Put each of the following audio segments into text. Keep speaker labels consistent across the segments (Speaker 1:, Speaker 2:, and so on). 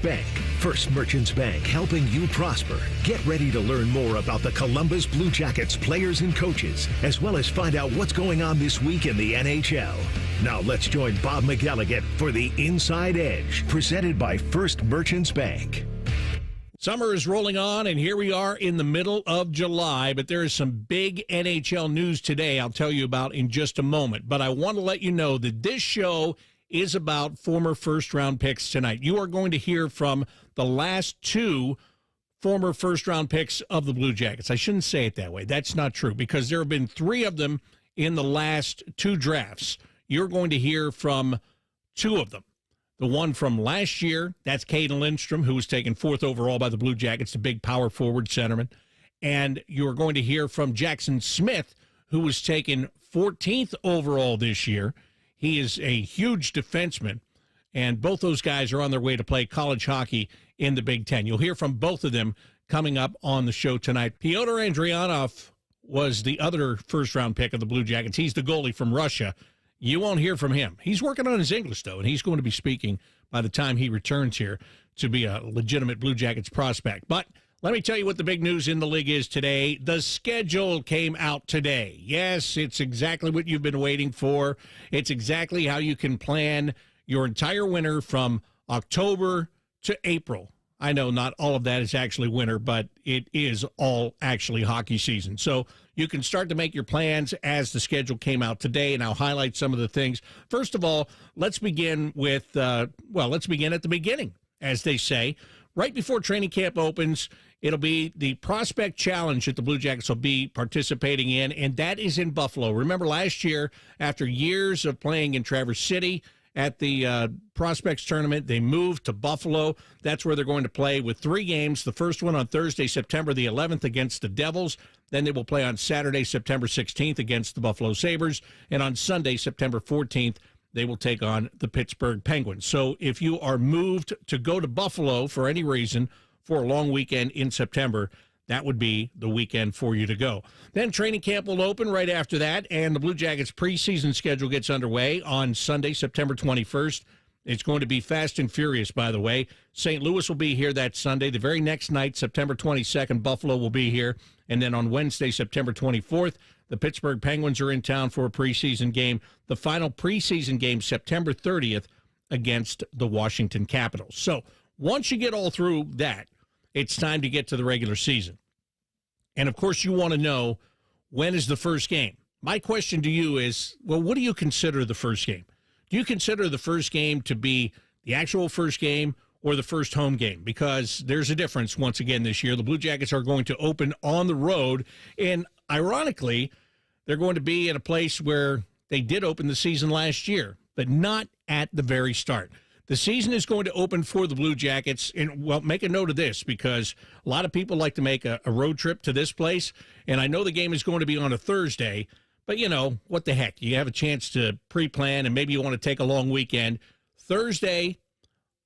Speaker 1: Bank. First Merchants Bank, helping you prosper. Get ready to learn more about the Columbus Blue Jackets players and coaches, as well as find out what's going on this week in the NHL. Now let's join Bob McElligott for the Inside Edge, presented by First Merchants Bank.
Speaker 2: Summer is rolling on, and here we are in the middle of July, but there is some big NHL news today I'll tell you about in just a moment. But I want to let you know that this show is about former first-round picks tonight. You are going to hear from the last two former first-round picks of the Blue Jackets. I shouldn't say it that way. That's not true, because there have been three of them in the last two drafts. You're going to hear from two of them. The one from last year, that's Caden Lindstrom, who was taken fourth overall by the Blue Jackets, the big power forward centerman. And you're going to hear from Jackson Smith, who was taken 14th overall this year. He is a huge defenseman, and both those guys are on their way to play college hockey in the Big Ten. You'll hear from both of them coming up on the show tonight. Pyotr Andrianov was the other first-round pick of the Blue Jackets. He's the goalie from Russia. You won't hear from him. He's working on his English, though, and he's going to be speaking by the time he returns here to be a legitimate Blue Jackets prospect. But let me tell you what the big news in the league is today. The schedule came out today. Yes, it's exactly what you've been waiting for. It's exactly how you can plan your entire winter from October to April. I know not all of that is actually winter, but it is all actually hockey season. So you can start to make your plans as the schedule came out today, and I'll highlight some of the things. First of all, let's begin with, let's begin at the beginning, as they say. Right before training camp opens, it'll be the Prospect Challenge that the Blue Jackets will be participating in, and that is in Buffalo. Remember last year, after years of playing in Traverse City at the Prospects Tournament, they moved to Buffalo. That's where they're going to play with three games. The first one on Thursday, September the 11th against the Devils. Then they will play on Saturday, September 16th against the Buffalo Sabres. And on Sunday, September 14th, they will take on the Pittsburgh Penguins. So if you are moved to go to Buffalo for any reason for a long weekend in September, that would be the weekend for you to go. Then training camp will open right after that, and the Blue Jackets preseason schedule gets underway on Sunday, September 21st. It's going to be fast and furious, by the way. St. Louis will be here that Sunday. The very next night, September 22nd, Buffalo will be here. And then on Wednesday, September 24th, the Pittsburgh Penguins are in town for a preseason game. The final preseason game, September 30th, against the Washington Capitals. So once you get all through that, it's time to get to the regular season. And, of course, you want to know, when is the first game? My question to you is, well, what do you consider the first game? Do you consider the first game to be the actual first game or the first home game? Because there's a difference once again this year. The Blue Jackets are going to open on the road, and ironically, they're going to be at a place where they did open the season last year, but not at the very start. The season is going to open for the Blue Jackets, and, well, make a note of this, because a lot of people like to make a road trip to this place, and I know the game is going to be on a Thursday, but, you know, what the heck? You have a chance to pre-plan, and maybe you want to take a long weekend. Thursday,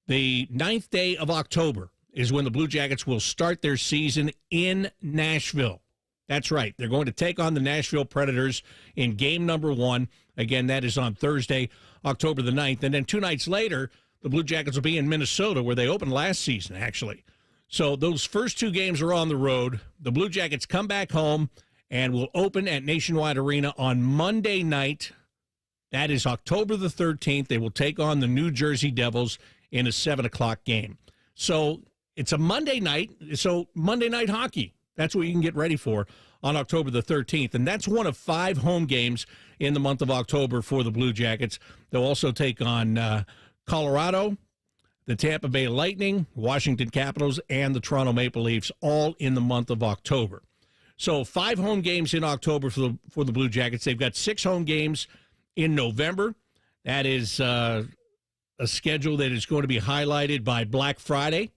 Speaker 2: the 9th day of October, is when the Blue Jackets will start their season in Nashville. That's right. They're going to take on the Nashville Predators in game number 1. Again, that is on Thursday, October the 9th. And then 2 nights later, the Blue Jackets will be in Minnesota, where they opened last season, actually. So those first 2 games are on the road. The Blue Jackets come back home and will open at Nationwide Arena on Monday night. That is October the 13th. They will take on the New Jersey Devils in a 7 o'clock game. So it's a Monday night. So Monday night hockey. That's what you can get ready for on October the 13th. And that's one of 5 home games in the month of October for the Blue Jackets. They'll also take on Colorado, the Tampa Bay Lightning, Washington Capitals, and the Toronto Maple Leafs, all in the month of October. So 5 home games in October for the Blue Jackets. They've got 6 home games in November. That is a schedule that is going to be highlighted by Black Friday,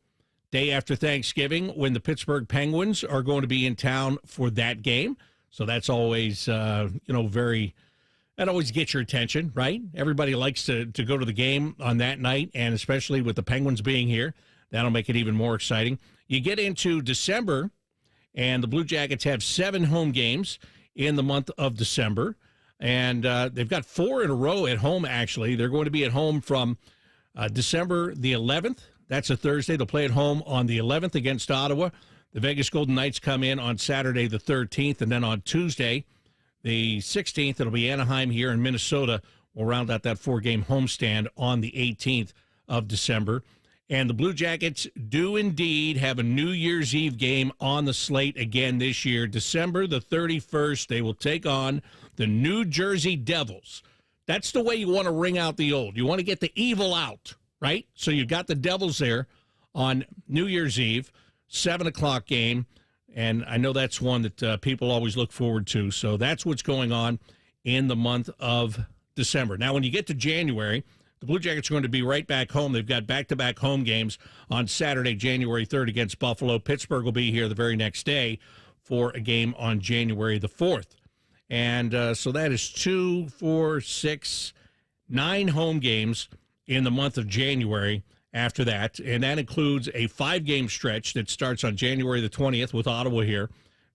Speaker 2: day after Thanksgiving, when the Pittsburgh Penguins are going to be in town for that game. So that's always, that always gets your attention, right? Everybody likes to go to the game on that night, and especially with the Penguins being here, that'll make it even more exciting. You get into December, and the Blue Jackets have 7 home games in the month of December, and they've got 4 in a row at home, actually. They're going to be at home from December the 11th. That's a Thursday. They'll play at home on the 11th against Ottawa. The Vegas Golden Knights come in on Saturday the 13th, and then on Tuesday the 16th, it'll be Anaheim here in Minnesota. We'll round out that 4-game homestand on the 18th of December. And the Blue Jackets do indeed have a New Year's Eve game on the slate again this year. December the 31st, they will take on the New Jersey Devils. That's the way you want to ring out the old. You want to get the evil out, right? So you've got the Devils there on New Year's Eve, 7 o'clock game. And I know that's one that people always look forward to. So that's what's going on in the month of December. Now, when you get to January, the Blue Jackets are going to be right back home. They've got back-to-back home games on Saturday, January 3rd against Buffalo. Pittsburgh will be here the very next day for a game on January the 4th. And so that is 2, 4, 6, 9 home games in the month of January after that. And that includes a 5-game stretch that starts on January the 20th with Ottawa here.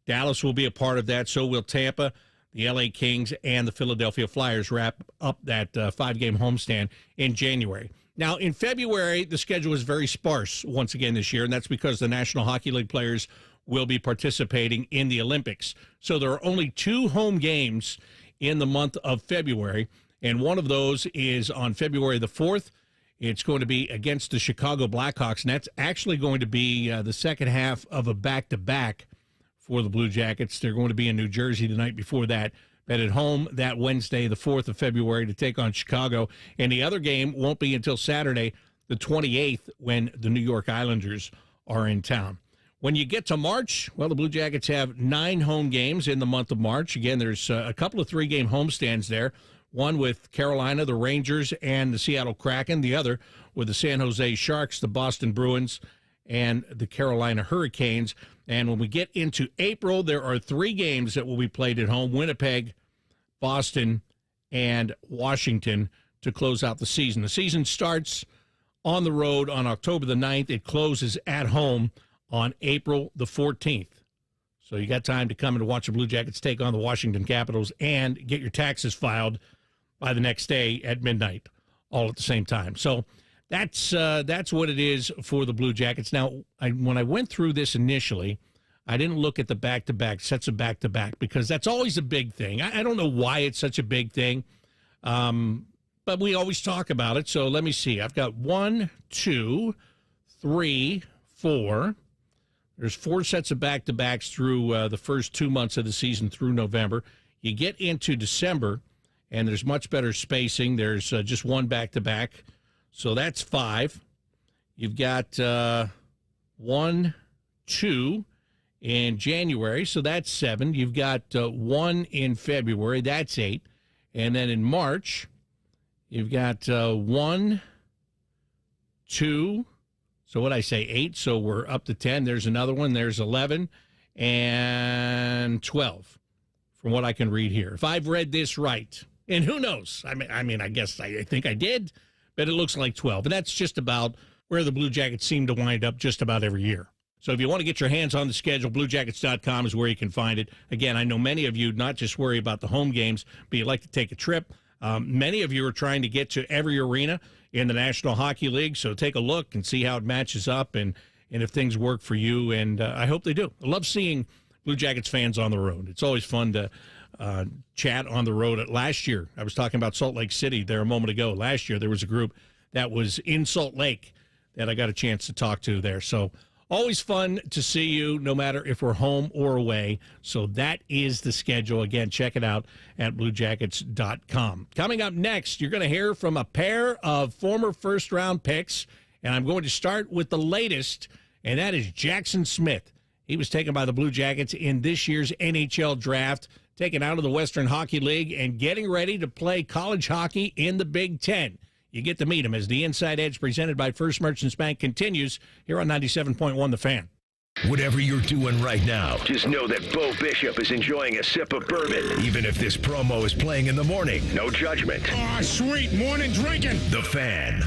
Speaker 2: Dallas will be a part of that. So will Tampa. The L.A. Kings and the Philadelphia Flyers wrap up that 5-game homestand in January. Now, in February, the schedule is very sparse once again this year, and that's because the National Hockey League players will be participating in the Olympics. So there are only 2 home games in the month of February, and one of those is on February the 4th. It's going to be against the Chicago Blackhawks, and that's actually going to be the second half of a back-to-back for the Blue Jackets. They're going to be in New Jersey the night before that, but at home that Wednesday, the 4th of February, to take on Chicago. And the other game won't be until Saturday, the 28th, when the New York Islanders are in town. When you get to March, well, the Blue Jackets have 9 home games in the month of March. Again, there's a couple of 3-game homestands there, one with Carolina, the Rangers, and the Seattle Kraken, the other with the San Jose Sharks, the Boston Bruins, and the Carolina Hurricanes. And when we get into April, there are 3 games that will be played at home: Winnipeg, Boston, and Washington to close out the season. The season starts on the road on October the 9th. It closes at home on April the 14th. So you got time to come and watch the Blue Jackets take on the Washington Capitals and get your taxes filed by the next day at midnight, all at the same time. So that's what it is for the Blue Jackets. Now, when I went through this initially, I didn't look at the back-to-back, sets of back-to-back, because that's always a big thing. I don't know why it's such a big thing, but we always talk about it. So let me see. I've got 1, 2, 3, 4. There's 4 sets of back-to-backs through the first 2 months of the season through November. You get into December, and there's much better spacing. There's just 1 back-to-back. So that's 5. You've got 1, 2 in January, so that's 7. You've got 1 in February, that's 8. And then in March, you've got 1, 2. So what I say, 8. So we're up to 10. There's another one. There's 11 and 12 from what I can read here. If I've read this right, and who knows? I mean, I guess I think I did. But it looks like 12. And that's just about where the Blue Jackets seem to wind up just about every year. So if you want to get your hands on the schedule, BlueJackets.com is where you can find it. Again, I know many of you not just worry about the home games, but you like to take a trip. Many of you are trying to get to every arena in the National Hockey League. So take a look and see how it matches up and if things work for you. And I hope they do. I love seeing Blue Jackets fans on the road. It's always fun to chat on the road. Last year, I was talking about Salt Lake City there a moment ago. Last year, there was a group that was in Salt Lake that I got a chance to talk to there. So always fun to see you, no matter if we're home or away. So that is the schedule. Again, check it out at BlueJackets.com. Coming up next, you're going to hear from a pair of former first-round picks, and I'm going to start with the latest, and that is Jackson Smith. He was taken by the Blue Jackets in this year's NHL draft, taken out of the Western Hockey League and getting ready to play college hockey in the Big Ten. You get to meet him as the Inside Edge presented by First Merchants Bank continues here on 97.1 The Fan.
Speaker 1: Whatever you're doing right now, just know that Bo Bishop is enjoying a sip of bourbon. Even if this promo is playing in the morning, no judgment.
Speaker 3: Ah, sweet morning drinking.
Speaker 1: The Fan.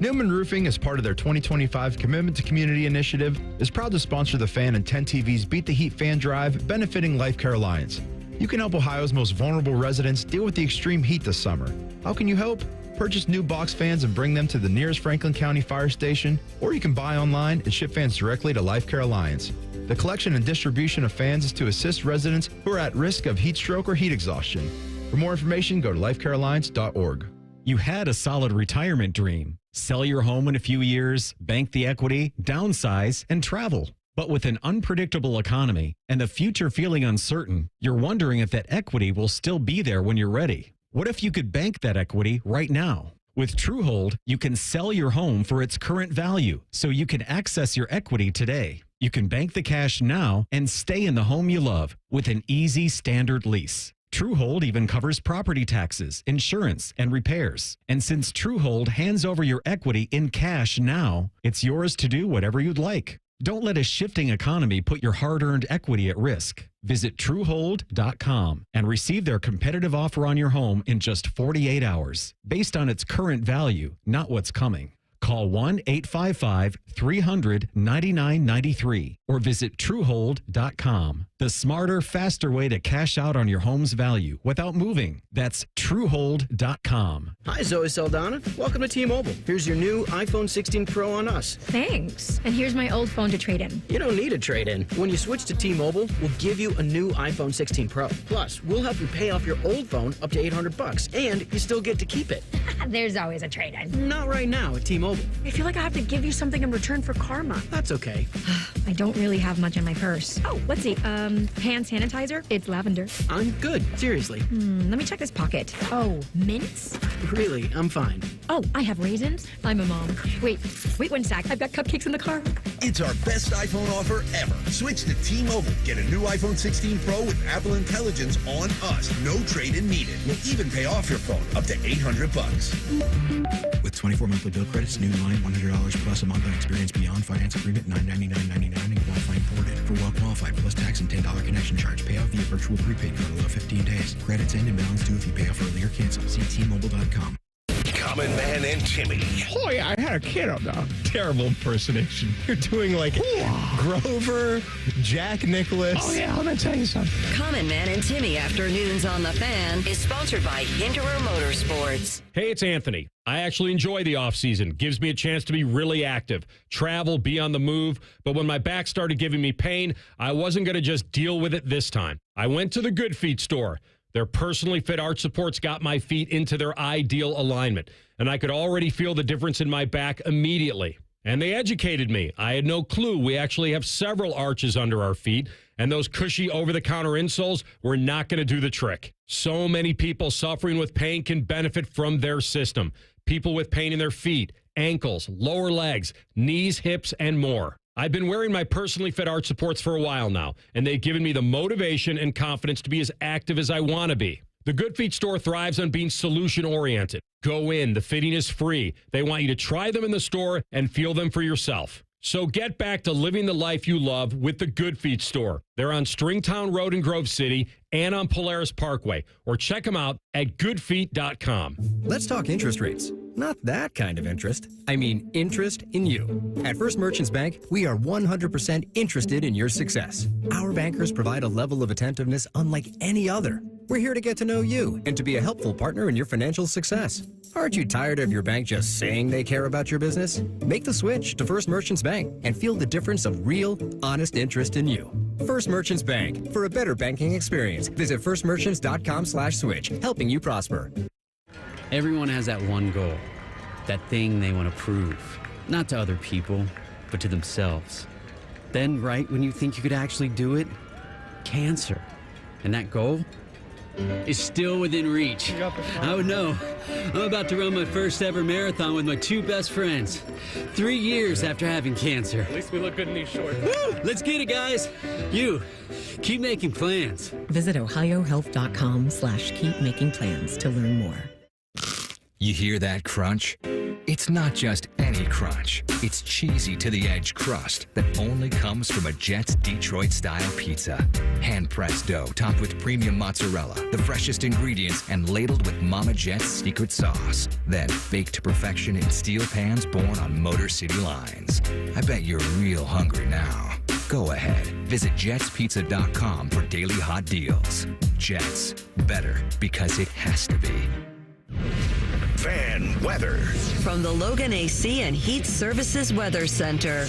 Speaker 4: Newman Roofing, as part of their 2025 Commitment to Community initiative, is proud to sponsor The Fan and 10 TV's Beat the Heat fan drive, benefiting Life Care Alliance. You can help Ohio's most vulnerable residents deal with the extreme heat this summer. How can you help? Purchase new box fans and bring them to the nearest Franklin County Fire Station, or you can buy online and ship fans directly to Life Care Alliance. The collection and distribution of fans is to assist residents who are at risk of heat stroke or heat exhaustion. For more information, go to lifecarealliance.org.
Speaker 5: You had a solid retirement dream. Sell your home in a few years, bank the equity, downsize, and travel. But with an unpredictable economy and the future feeling uncertain, you're wondering if that equity will still be there when you're ready. What if you could bank that equity right now? With Truehold, you can sell your home for its current value, so you can access your equity today. You can bank the cash now and stay in the home you love with an easy standard lease. Truehold even covers property taxes, insurance, and repairs. And since Truehold hands over your equity in cash now, it's yours to do whatever you'd like. Don't let a shifting economy put your hard-earned equity at risk. Visit Truehold.com and receive their competitive offer on your home in just 48 hours, based on its current value, not what's coming. Call 1-855-300-9993 or visit Truehold.com. The smarter, faster way to cash out on your home's value without moving. That's Truehold.com.
Speaker 6: Hi, Zoe Saldana. Welcome to T-Mobile. Here's your new iPhone 16 Pro on us.
Speaker 7: Thanks. And here's my old phone to trade in.
Speaker 6: You don't need a trade-in. When you switch to T-Mobile, we'll give you a new iPhone 16 Pro. Plus, we'll help you pay off your old phone up to $800, and you still get to keep it.
Speaker 7: There's always a trade-in.
Speaker 6: Not right now at T-Mobile.
Speaker 7: I feel like I have to give you something in return for karma.
Speaker 6: That's okay.
Speaker 7: I don't really have much in my purse. Oh, let's see. Hand sanitizer. It's lavender.
Speaker 6: I'm good. Seriously.
Speaker 7: Let me check this pocket. Oh, mints?
Speaker 6: Really, I'm fine.
Speaker 7: Oh, I have raisins. I'm a mom. Wait one sec. I've got cupcakes in the car.
Speaker 8: It's our best iPhone offer ever. Switch to T-Mobile. Get a new iPhone 16 Pro with Apple Intelligence on us. No trade-in needed. We'll even pay off your phone up to $800.
Speaker 9: With 24 monthly bill credits, new line, $100 plus a month on experience beyond finance agreement, $999.99 and qualifying ported. For well qualified plus tax and $10 connection charge. Payoff via virtual prepaid card below 15 days. Credits end and balance due if you pay off early or cancel. See T-Mobile.com.
Speaker 1: Common Man and Timmy.
Speaker 3: Oh, yeah, I had a kid up now.
Speaker 4: Terrible impersonation. You're doing like Grover, Jack Nicholas.
Speaker 3: Oh, yeah, let me tell you something.
Speaker 10: Common Man and Timmy Afternoons on the Fan is sponsored by Hinderer Motorsports.
Speaker 11: Hey, it's Anthony. I actually enjoy the off-season. Gives me a chance to be really active, travel, be on the move. But when my back started giving me pain, I wasn't going to just deal with it this time. I went to the Good Feet store. Their personally fit arch supports got my feet into their ideal alignment, and I could already feel the difference in my back immediately. And they educated me. I had no clue we actually have several arches under our feet, and those cushy over-the-counter insoles were not going to do the trick. So many people suffering with pain can benefit from their system. People with pain in their feet, ankles, lower legs, knees, hips, and more. I've been wearing my personally fit arch supports for a while now, and they've given me the motivation and confidence to be as active as I want to be. The Good Feet store thrives on being solution-oriented. Go in. The fitting is free. They want you to try them in the store and feel them for yourself. So get back to living the life you love with the Good Feet store. They're on Stringtown Road in Grove City and on Polaris Parkway. Or check them out at goodfeet.com.
Speaker 12: Let's talk interest rates. Not that kind of interest. I mean interest in you. At First Merchants Bank, we are 100% interested in your success. Our bankers provide a level of attentiveness unlike any other. We're here to get to know you and to be a helpful partner in your financial success. Aren't you tired of your bank just saying they care about your business? Make the switch to First Merchants Bank and feel the difference of real, honest interest in you. First Merchants Bank. For a better banking experience, visit firstmerchants.com/switch, helping you prosper.
Speaker 13: Everyone has that one goal, that thing they want to prove, not to other people, but to themselves. Then, right when you think you could actually do it, cancer. And that goal is still within reach. Oh no, I'm about to run my first ever marathon with my two best friends. 3 years after having cancer.
Speaker 14: At least we look good in these shorts.
Speaker 13: Woo! Let's get it, guys. You, keep making plans.
Speaker 15: Visit ohiohealth.com/keepmakingplans to learn more.
Speaker 16: You hear that crunch? It's not just any crunch. It's cheesy to the edge crust that only comes from a Jets Detroit-style pizza. Hand-pressed dough topped with premium mozzarella, the freshest ingredients, and ladled with Mama Jet's secret sauce. Then baked to perfection in steel pans born on Motor City lines. I bet you're real hungry now. Go ahead. Visit jetspizza.com for daily hot deals. Jets. Better because it has to be.
Speaker 1: Fan weather.
Speaker 10: From the Logan AC and Heat Services Weather Center.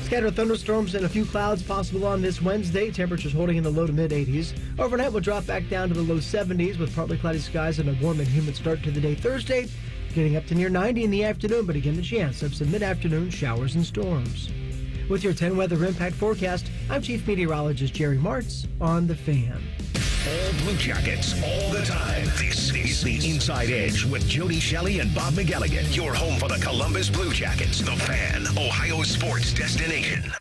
Speaker 14: Scattered thunderstorms and a few clouds possible on this Wednesday. Temperatures holding in the low to mid 80s. Overnight will drop back down to the low 70s with partly cloudy skies and a warm and humid start to the day Thursday. Getting up to near 90 in the afternoon, but again the chance of some mid-afternoon showers and storms. With your 10 weather impact forecast, I'm Chief Meteorologist Jerry Martz on The Fan.
Speaker 1: All Blue Jackets, all the time. This is the Inside Edge with Jody Shelley and Bob McElligott. Your home for the Columbus Blue Jackets. The Fan, Ohio sports destination.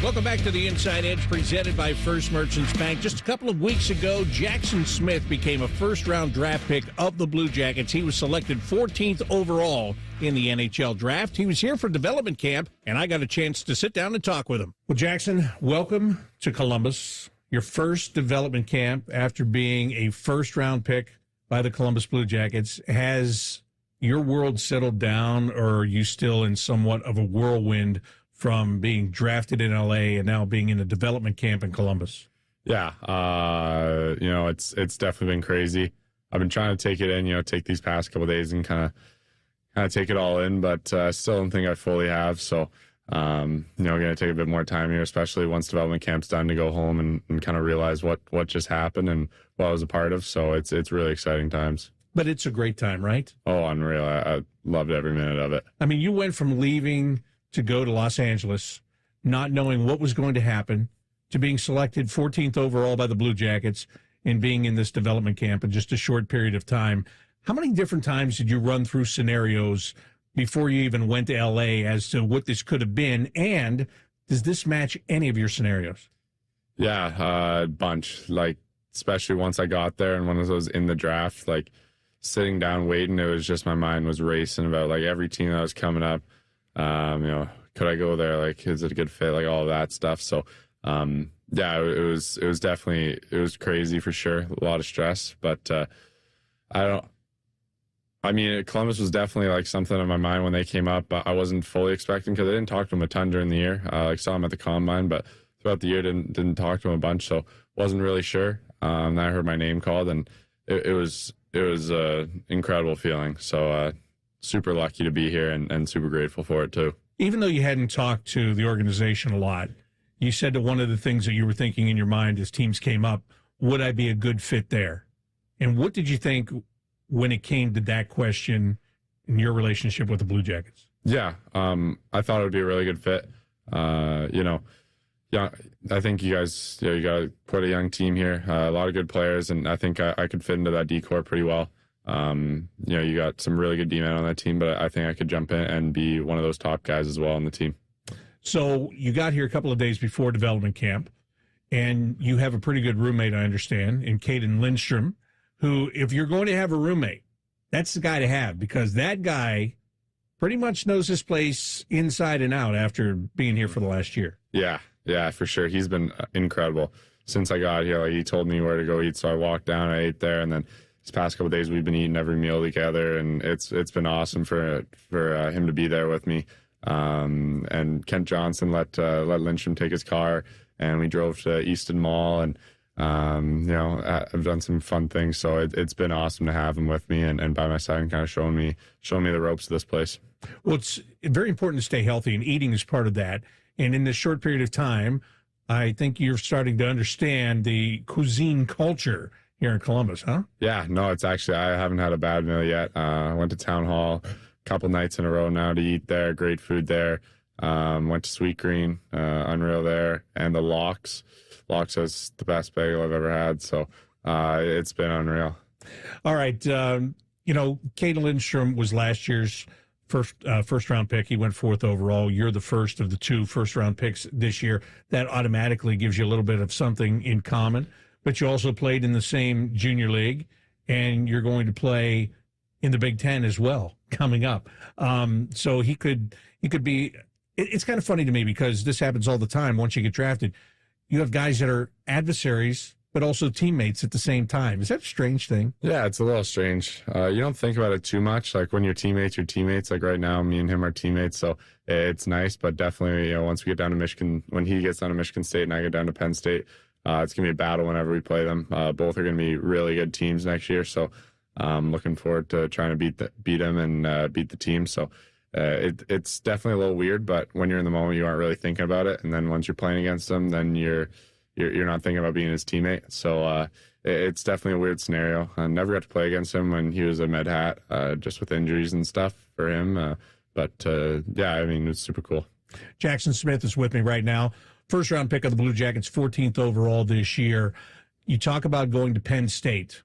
Speaker 2: Welcome back to the Inside Edge presented by First Merchants Bank. Just a couple of weeks ago, Jackson Smith became a first-round draft pick of the Blue Jackets. He was selected 14th overall in the NHL draft. He was here for development camp, and I got a chance to sit down and talk with him. Well, Jackson, welcome to Columbus. Your first development camp after being a first-round pick by the Columbus Blue Jackets. Has your world settled down, or are you still in somewhat of a whirlwind from being drafted in LA and now being in a development camp in Columbus?
Speaker 17: Yeah, it's definitely been crazy. I've been trying to take it in, take these past couple of days and kind of take it all in, but I still don't think I fully have. So, going to take a bit more time here, especially once development camp's done, to go home and kind of realize what just happened and what I was a part of. So it's really exciting times.
Speaker 2: But it's a great time, right?
Speaker 17: Oh, unreal. I loved every minute of it.
Speaker 2: I mean, you went from leaving to go to Los Angeles, not knowing what was going to happen, to being selected 14th overall by the Blue Jackets and being in this development camp in just a short period of time. How many different times did you run through scenarios before you even went to LA as to what this could have been? And does this match any of your scenarios?
Speaker 17: Yeah, a bunch. Especially once I got there and when I was in the draft, sitting down waiting, it was just my mind was racing about every team that was coming up. Could I go there? Is it a good fit? All of that stuff. So, it was definitely, it was crazy for sure. A lot of stress, but, Columbus was definitely something in my mind when they came up, but I wasn't fully expecting, because I didn't talk to them a ton during the year. Saw them at the combine, but throughout the year didn't talk to them a bunch. So wasn't really sure. Then I heard my name called, and it was an incredible feeling. So, super lucky to be here and super grateful for it too.
Speaker 2: Even though you hadn't talked to the organization a lot, you said that one of the things that you were thinking in your mind as teams came up, would I be a good fit there? And what did you think when it came to that question in your relationship with the Blue Jackets? Yeah,
Speaker 17: I thought it would be a really good fit. I think you guys, you got quite a young team here, a lot of good players, and I think I could fit into that D-corps pretty well. You got some really good D-men on that team, but I think I could jump in and be one of those top guys as well on the team.
Speaker 2: So you got here a couple of days before development camp, and you have a pretty good roommate, I understand, in Caden Lindstrom, who, if you're going to have a roommate, that's the guy to have, because that guy pretty much knows this place inside and out after being here for the last year.
Speaker 17: Yeah, for sure. He's been incredible since I got here. He told me where to go eat, so I walked down, I ate there, and then these past couple of days we've been eating every meal together, and it's been awesome for him to be there with me. And Kent Johnson let Lindstrom take his car, and we drove to Easton Mall, and I've done some fun things. So it's been awesome to have him with me and by my side and kind of showing me the ropes of this place.
Speaker 2: Well, it's very important to stay healthy, and eating is part of that. And in this short period of time, I think you're starting to understand the cuisine culture here in Columbus, huh?
Speaker 17: Yeah, no, it's actually, I haven't had a bad meal yet. I went to Town Hall a couple nights in a row now to eat there. Great food there. Went to Sweet Green, unreal there. And the Locks. Locks has the best bagel I've ever had. So it's been unreal.
Speaker 2: All right. Caden Lindstrom was last year's first round pick. He went 4th overall. You're the first of the 2 first-round picks this year. That automatically gives you a little bit of something in common. But you also played in the same junior league, and you're going to play in the Big Ten as well coming up. So he could be. It's kind of funny to me because this happens all the time. Once you get drafted, you have guys that are adversaries but also teammates at the same time. Is that a strange thing?
Speaker 17: Yeah, it's a little strange. You don't think about it too much. When you're teammates. Like right now, me and him are teammates, so it's nice. But definitely, once we get down to Michigan, when he gets down to Michigan State and I get down to Penn State, it's going to be a battle whenever we play them. Both are going to be really good teams next year. So I'm looking forward to trying to beat them and beat the team. So it's definitely a little weird, but when you're in the moment, you aren't really thinking about it. And then once you're playing against them, then you're not thinking about being his teammate. So it's definitely a weird scenario. I never got to play against him when he was a Med Hat, just with injuries and stuff for him. But yeah, I mean, it's super cool.
Speaker 2: Jackson Smith is with me right now. First round pick of the Blue Jackets, 14th overall this year. You talk about going to Penn State.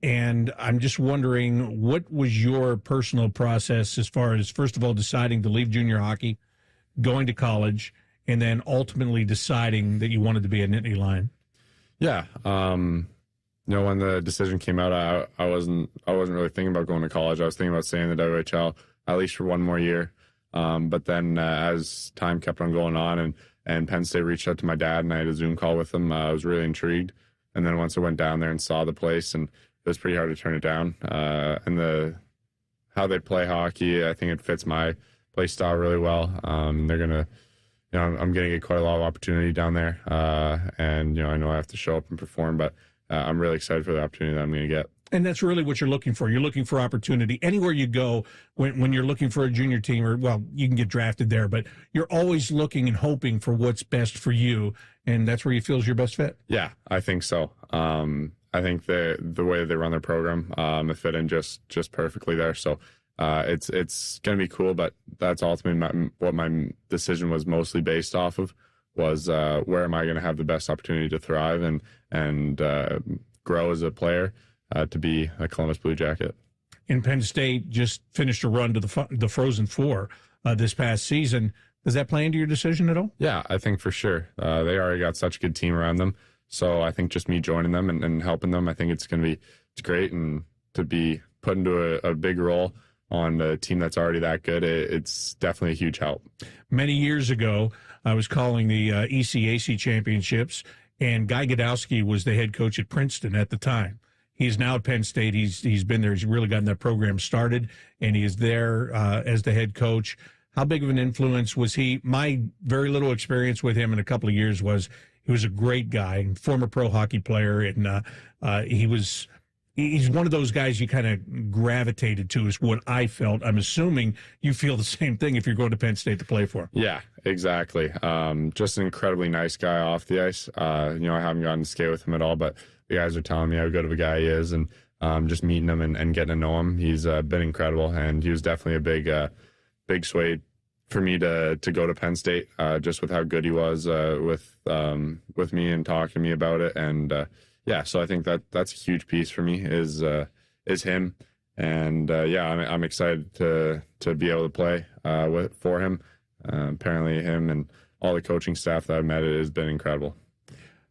Speaker 2: And I'm just wondering, what was your personal process as far as, first of all, deciding to leave junior hockey, going to college, and then ultimately deciding that you wanted to be a Nittany Lion?
Speaker 17: Yeah. You know, when the decision came out, I wasn't really thinking about going to college. I was thinking about staying in the WHL at least for one more year. But then as time kept on going on and Penn State reached out to my dad and I had a Zoom call with him, I was really intrigued. And then once I went down there and saw the place, and it was pretty hard to turn it down. And how they play hockey, I think it fits my play style really well. They're gonna, you know, I'm gonna get quite a lot of opportunity down there. And you know, I know I have to show up and perform, but I'm really excited for the opportunity that I'm gonna get.
Speaker 2: And that's really what you're looking for. You're looking for opportunity. Anywhere you go, when you're looking for a junior team, or, well, you can get drafted there, but you're always looking and hoping for what's best for you, and that's where you feel is your best fit.
Speaker 17: Yeah, I think so. I think the way they run their program, it fit in just perfectly there. So it's going to be cool, but that's ultimately what my decision was mostly based off of, was where am I going to have the best opportunity to thrive and grow as a player. To be a Columbus Blue Jacket.
Speaker 2: And Penn State just finished a run to the Frozen Four this past season. Does that play into your decision at all?
Speaker 17: Yeah, I think for sure. They already got such a good team around them. So I think just me joining them and helping them, I think it's great. And to be put into a big role on a team that's already that good, it's definitely a huge help.
Speaker 2: Many years ago, I was calling the ECAC championships, and Guy Godowski was the head coach at Princeton at the time. He's now at Penn State. He's been there. He's really gotten that program started, and he is there as the head coach. How big of an influence was he? My very little experience with him in a couple of years was he was a great guy, former pro hockey player, and he's one of those guys you kind of gravitated to, is what I felt. I'm assuming you feel the same thing if you're going to Penn State to play for him.
Speaker 17: Yeah, exactly. Just an incredibly nice guy off the ice. I haven't gotten to skate with him at all, but the guys are telling me how good of a guy he is, and just meeting him and getting to know him, he's been incredible, and he was definitely a big sway for me to go to Penn State, just with how good he was with me and talking to me about it, and yeah, so I think that's a huge piece for me is him, and yeah, I'm excited to be able to play for him. Apparently, him and all the coaching staff that I've met, it has been incredible.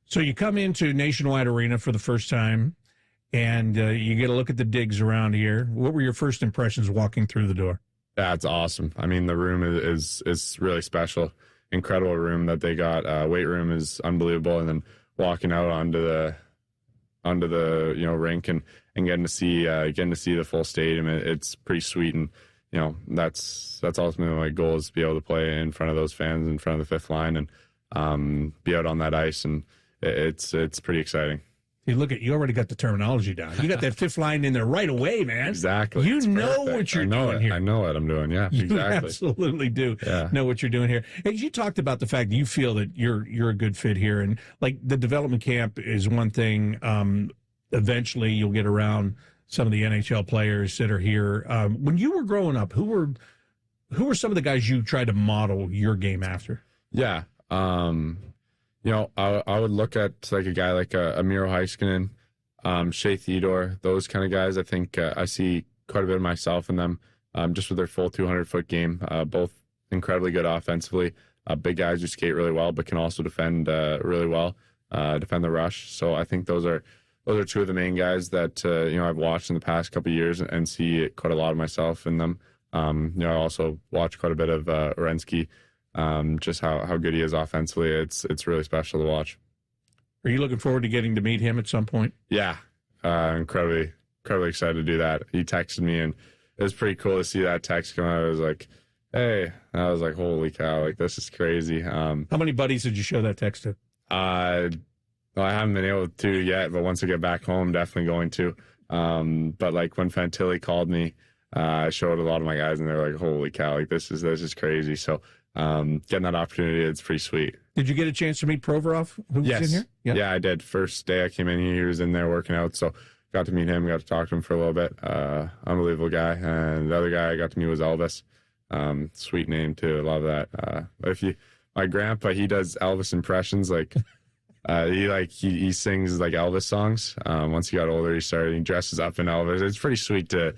Speaker 2: So you come into Nationwide Arena for the first time, and you get a look at the digs around here. What were your first impressions walking through the door?
Speaker 17: That's awesome. I mean, the room is really special. Incredible room that they got. Weight room is unbelievable, and then walking out onto the rink and getting to see the full stadium, it's pretty sweet. And that's ultimately my goal, is to be able to play in front of those fans, in front of the fifth line, and be out on that ice, and it's pretty exciting.
Speaker 2: Hey, look, you already got the terminology down. You got that fifth line in there right away, man.
Speaker 17: Exactly.
Speaker 2: You know what you're doing here.
Speaker 17: I know what I'm doing. Yeah,
Speaker 2: you
Speaker 17: exactly.
Speaker 2: Absolutely do know what you're doing here. Hey, you talked about the fact that you feel that you're a good fit here, and like the development camp is one thing. Eventually, you'll get around some of the NHL players that are here. When you were growing up, who were some of the guys you tried to model your game after?
Speaker 17: Yeah. I would look at like a guy like Miro Heiskanen, Shea Theodore, those kind of guys. I think I see quite a bit of myself in them, just with their full 200-foot game. Both incredibly good offensively, big guys who skate really well, but can also defend really well, defend the rush. So I think those are two of the main guys that I've watched in the past couple of years and see quite a lot of myself in them. I also watch quite a bit of Orensky. Just how good he is offensively. It's really special to watch.
Speaker 2: Are you looking forward to getting to meet him at some point?
Speaker 17: Yeah, incredibly excited to do that. He texted me, and it was pretty cool to see that text come out. I was like, hey, and I was like, holy cow, like this is crazy.
Speaker 2: How many buddies did you show that text to?
Speaker 17: Well, I haven't been able to yet, but once I get back home, definitely going to. But like when Fantilli called me, I showed a lot of my guys, and they're like, "Holy cow! Like this is crazy." So getting that opportunity, it's pretty sweet.
Speaker 2: Did you get a chance to meet Provorov, who was in here?
Speaker 17: Yeah, I did. First day I came in here, he was in there working out, so got to meet him, got to talk to him for a little bit. Unbelievable guy. And the other guy I got to meet was Elvis. Sweet name too. Love that. My grandpa, he does Elvis impressions. Like he sings like Elvis songs. Once he got older, he dresses up in Elvis. It's pretty sweet to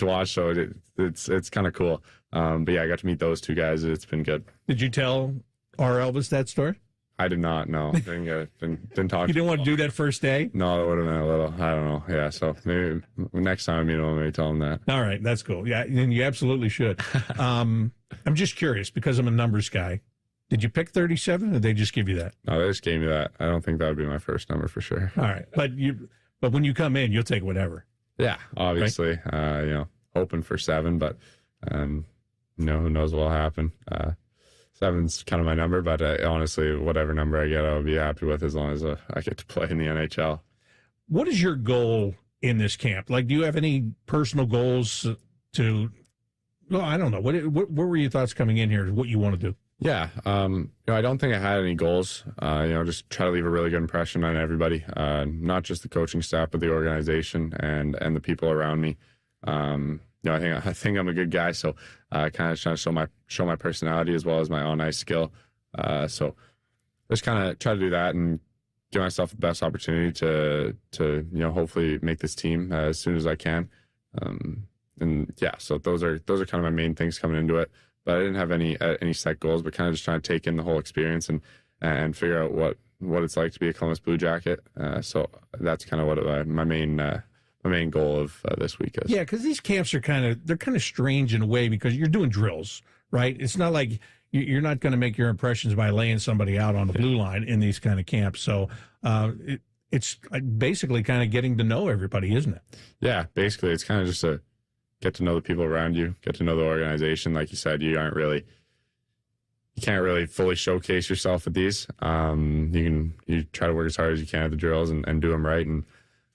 Speaker 17: watch. So it's kind of cool. But yeah, I got to meet those two guys. It's been good.
Speaker 2: Did you tell our Elvis that story?
Speaker 17: I did not. No, didn't talk.
Speaker 2: You didn't want to do that first day?
Speaker 17: No, that would have been a little. I don't know. Yeah, so maybe next time, maybe tell him that.
Speaker 2: All right, that's cool. Yeah, and you absolutely should. I'm just curious because I'm a numbers guy. Did you pick 37, or did they just give you that?
Speaker 17: No, they just gave me that. I don't think that would be my first number for sure.
Speaker 2: All right, but when you come in, you'll take whatever.
Speaker 17: Yeah, obviously. Right? Hoping for 7, but who knows what'll happen. 7's kind of my number, but honestly, whatever number I get, I'll be happy with as long as I get to play in the NHL.
Speaker 2: What is your goal in this camp? Like, do you have any personal goals to? Well, I don't know. What were your thoughts coming in here? What you want to do?
Speaker 17: Yeah, I don't think I had any goals. Just try to leave a really good impression on everybody, not just the coaching staff, but the organization and the people around me. I think I'm a good guy, so kind of trying to show my personality as well as my on ice skill. So just kind of try to do that and give myself the best opportunity to hopefully make this team as soon as I can. So those are kind of my main things coming into it. But I didn't have any set goals, but kind of just trying to take in the whole experience and figure out what it's like to be a Columbus Blue Jacket. So that's kind of what my main goal of this week is.
Speaker 2: Yeah, because these camps are kind of strange in a way because you're doing drills, right? It's not like you're not going to make your impressions by laying somebody out on the blue line in these kind of camps. So it's basically kind of getting to know everybody, isn't it?
Speaker 17: Yeah, basically it's kind of just a get to know the people around you, get to know the organization. Like you said, you can't really fully showcase yourself at these. You try to work as hard as you can at the drills and do them right. And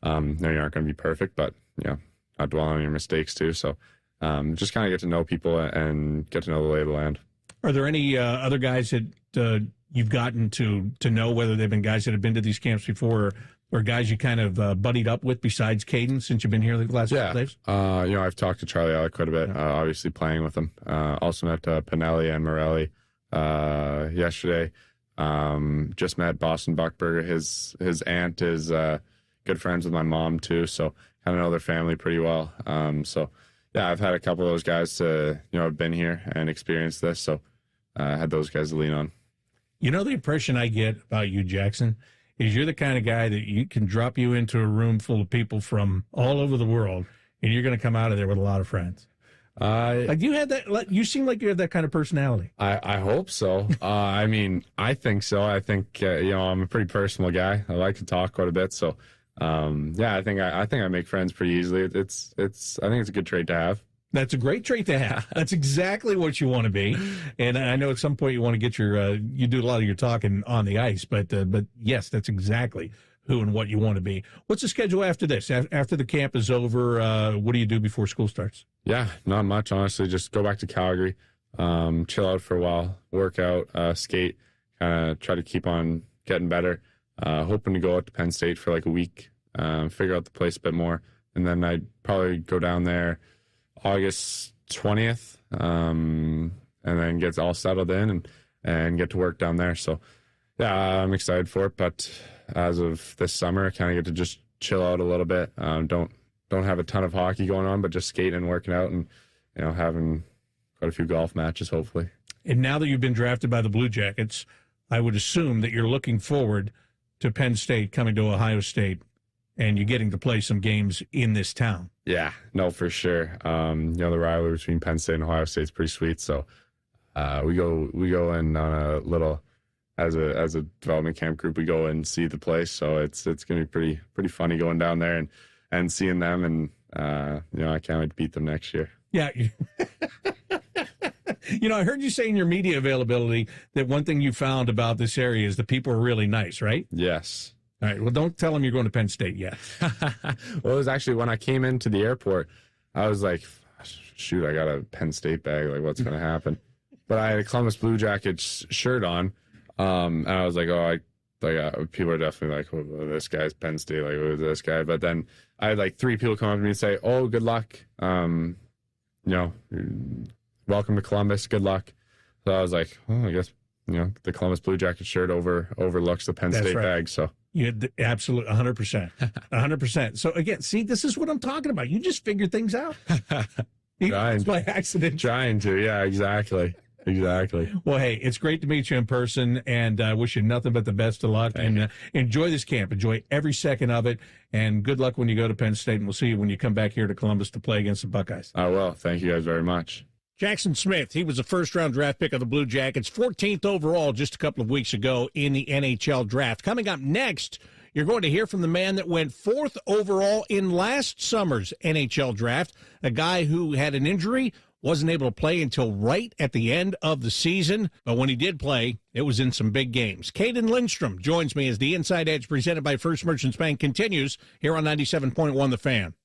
Speaker 17: you aren't going to be perfect, but not dwell on your mistakes too. So just kind of get to know people and get to know the lay of the land.
Speaker 2: Are there any other guys that you've gotten to know, whether they've been guys that have been to these camps before, or guys you kind of buddied up with besides Caden since you've been here the last couple days?
Speaker 17: I've talked to Charlie Alec quite a bit, obviously playing with him. Also met Pinelli and Morelli yesterday. Just met Boston Buckberger. His aunt is good friends with my mom too, so kind of know their family pretty well. I've had a couple of those guys to have been here and experienced this, so I had those guys to lean on.
Speaker 2: The impression I get about you, Jackson, is you're the kind of guy that you can drop you into a room full of people from all over the world, and you're going to come out of there with a lot of friends. You had that. You seem like you have that kind of personality.
Speaker 17: I hope so. I think so. I think I'm a pretty personal guy. I like to talk quite a bit. So, I think I make friends pretty easily. I think it's a good trait to have.
Speaker 2: That's a great trait to have. That's exactly what you want to be. And I know at some point you want to get you do a lot of your talking on the ice, but yes, that's exactly who and what you want to be. What's the schedule after this? After the camp is over, what do you do before school starts?
Speaker 17: Yeah, not much, honestly. Just go back to Calgary, chill out for a while, work out, skate, kind of try to keep on getting better. Hoping to go out to Penn State for like a week, figure out the place a bit more. And then I'd probably go down there August 20th, and then get all settled in and get to work down there. So, yeah, I'm excited for it. But as of this summer, I kind of get to just chill out a little bit. Don't have a ton of hockey going on, but just skating and working out and, having quite a few golf matches, hopefully.
Speaker 2: And now that you've been drafted by the Blue Jackets, I would assume that you're looking forward to Penn State coming to Ohio State and you're getting to play some games in this town.
Speaker 17: Yeah, no, for sure. The rivalry between Penn State and Ohio State is pretty sweet. So we go in on a little, as a development camp group, we go and see the place. So it's going to be pretty funny going down there and seeing them. And, I can't wait to beat them next year.
Speaker 2: Yeah. I heard you say in your media availability that one thing you found about this area is the people are really nice, right?
Speaker 17: Yes.
Speaker 2: All right. Well, don't tell them you're going to Penn State yet.
Speaker 17: Well, it was actually when I came into the airport, I was like, shoot, I got a Penn State bag. Like, what's going to happen? But I had a Columbus Blue Jackets shirt on. And I was like, people are definitely like, oh, this guy's Penn State. Like, who's this guy? But then I had like 3 people come up to me and say, oh, good luck. Welcome to Columbus. Good luck. So I was like, oh, I guess, the Columbus Blue Jacket shirt overlooks the Penn State bag. So.
Speaker 2: Yeah, absolutely, 100%. 100%. So, again, see, this is what I'm talking about. You just figure things out. It's by accident.
Speaker 17: Trying to, yeah, exactly.
Speaker 2: Well, hey, it's great to meet you in person, and I wish you nothing but the best of luck. And enjoy this camp. Enjoy every second of it, and good luck when you go to Penn State, and we'll see you when you come back here to Columbus to play against the Buckeyes.
Speaker 17: I will. Thank you guys very much.
Speaker 2: Jackson Smith, he was a first-round draft pick of the Blue Jackets, 14th overall just a couple of weeks ago in the NHL draft. Coming up next, you're going to hear from the man that went 4th overall in last summer's NHL draft, a guy who had an injury, wasn't able to play until right at the end of the season, but when he did play, it was in some big games. Caden Lindstrom joins me as the Inside Edge presented by First Merchants Bank continues here on 97.1 The Fan.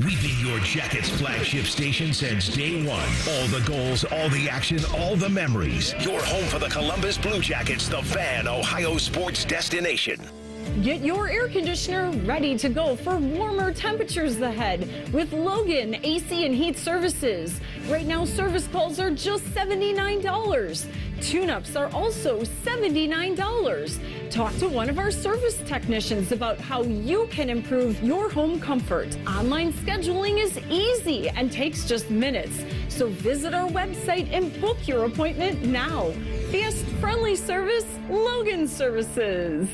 Speaker 1: We've been your Jackets flagship station since day one. All the goals, all the action, all the memories. Your home for the Columbus Blue Jackets, the Fan, Ohio sports destination.
Speaker 18: Get your air conditioner ready to go for warmer temperatures ahead with Logan AC and Heat Services. Right now, service calls are just $79. Tune-ups are also $79. Talk to one of our service technicians about how you can improve your home comfort. Online scheduling is easy and takes just minutes. So visit our website and book your appointment now. Fast, friendly service, Logan Services.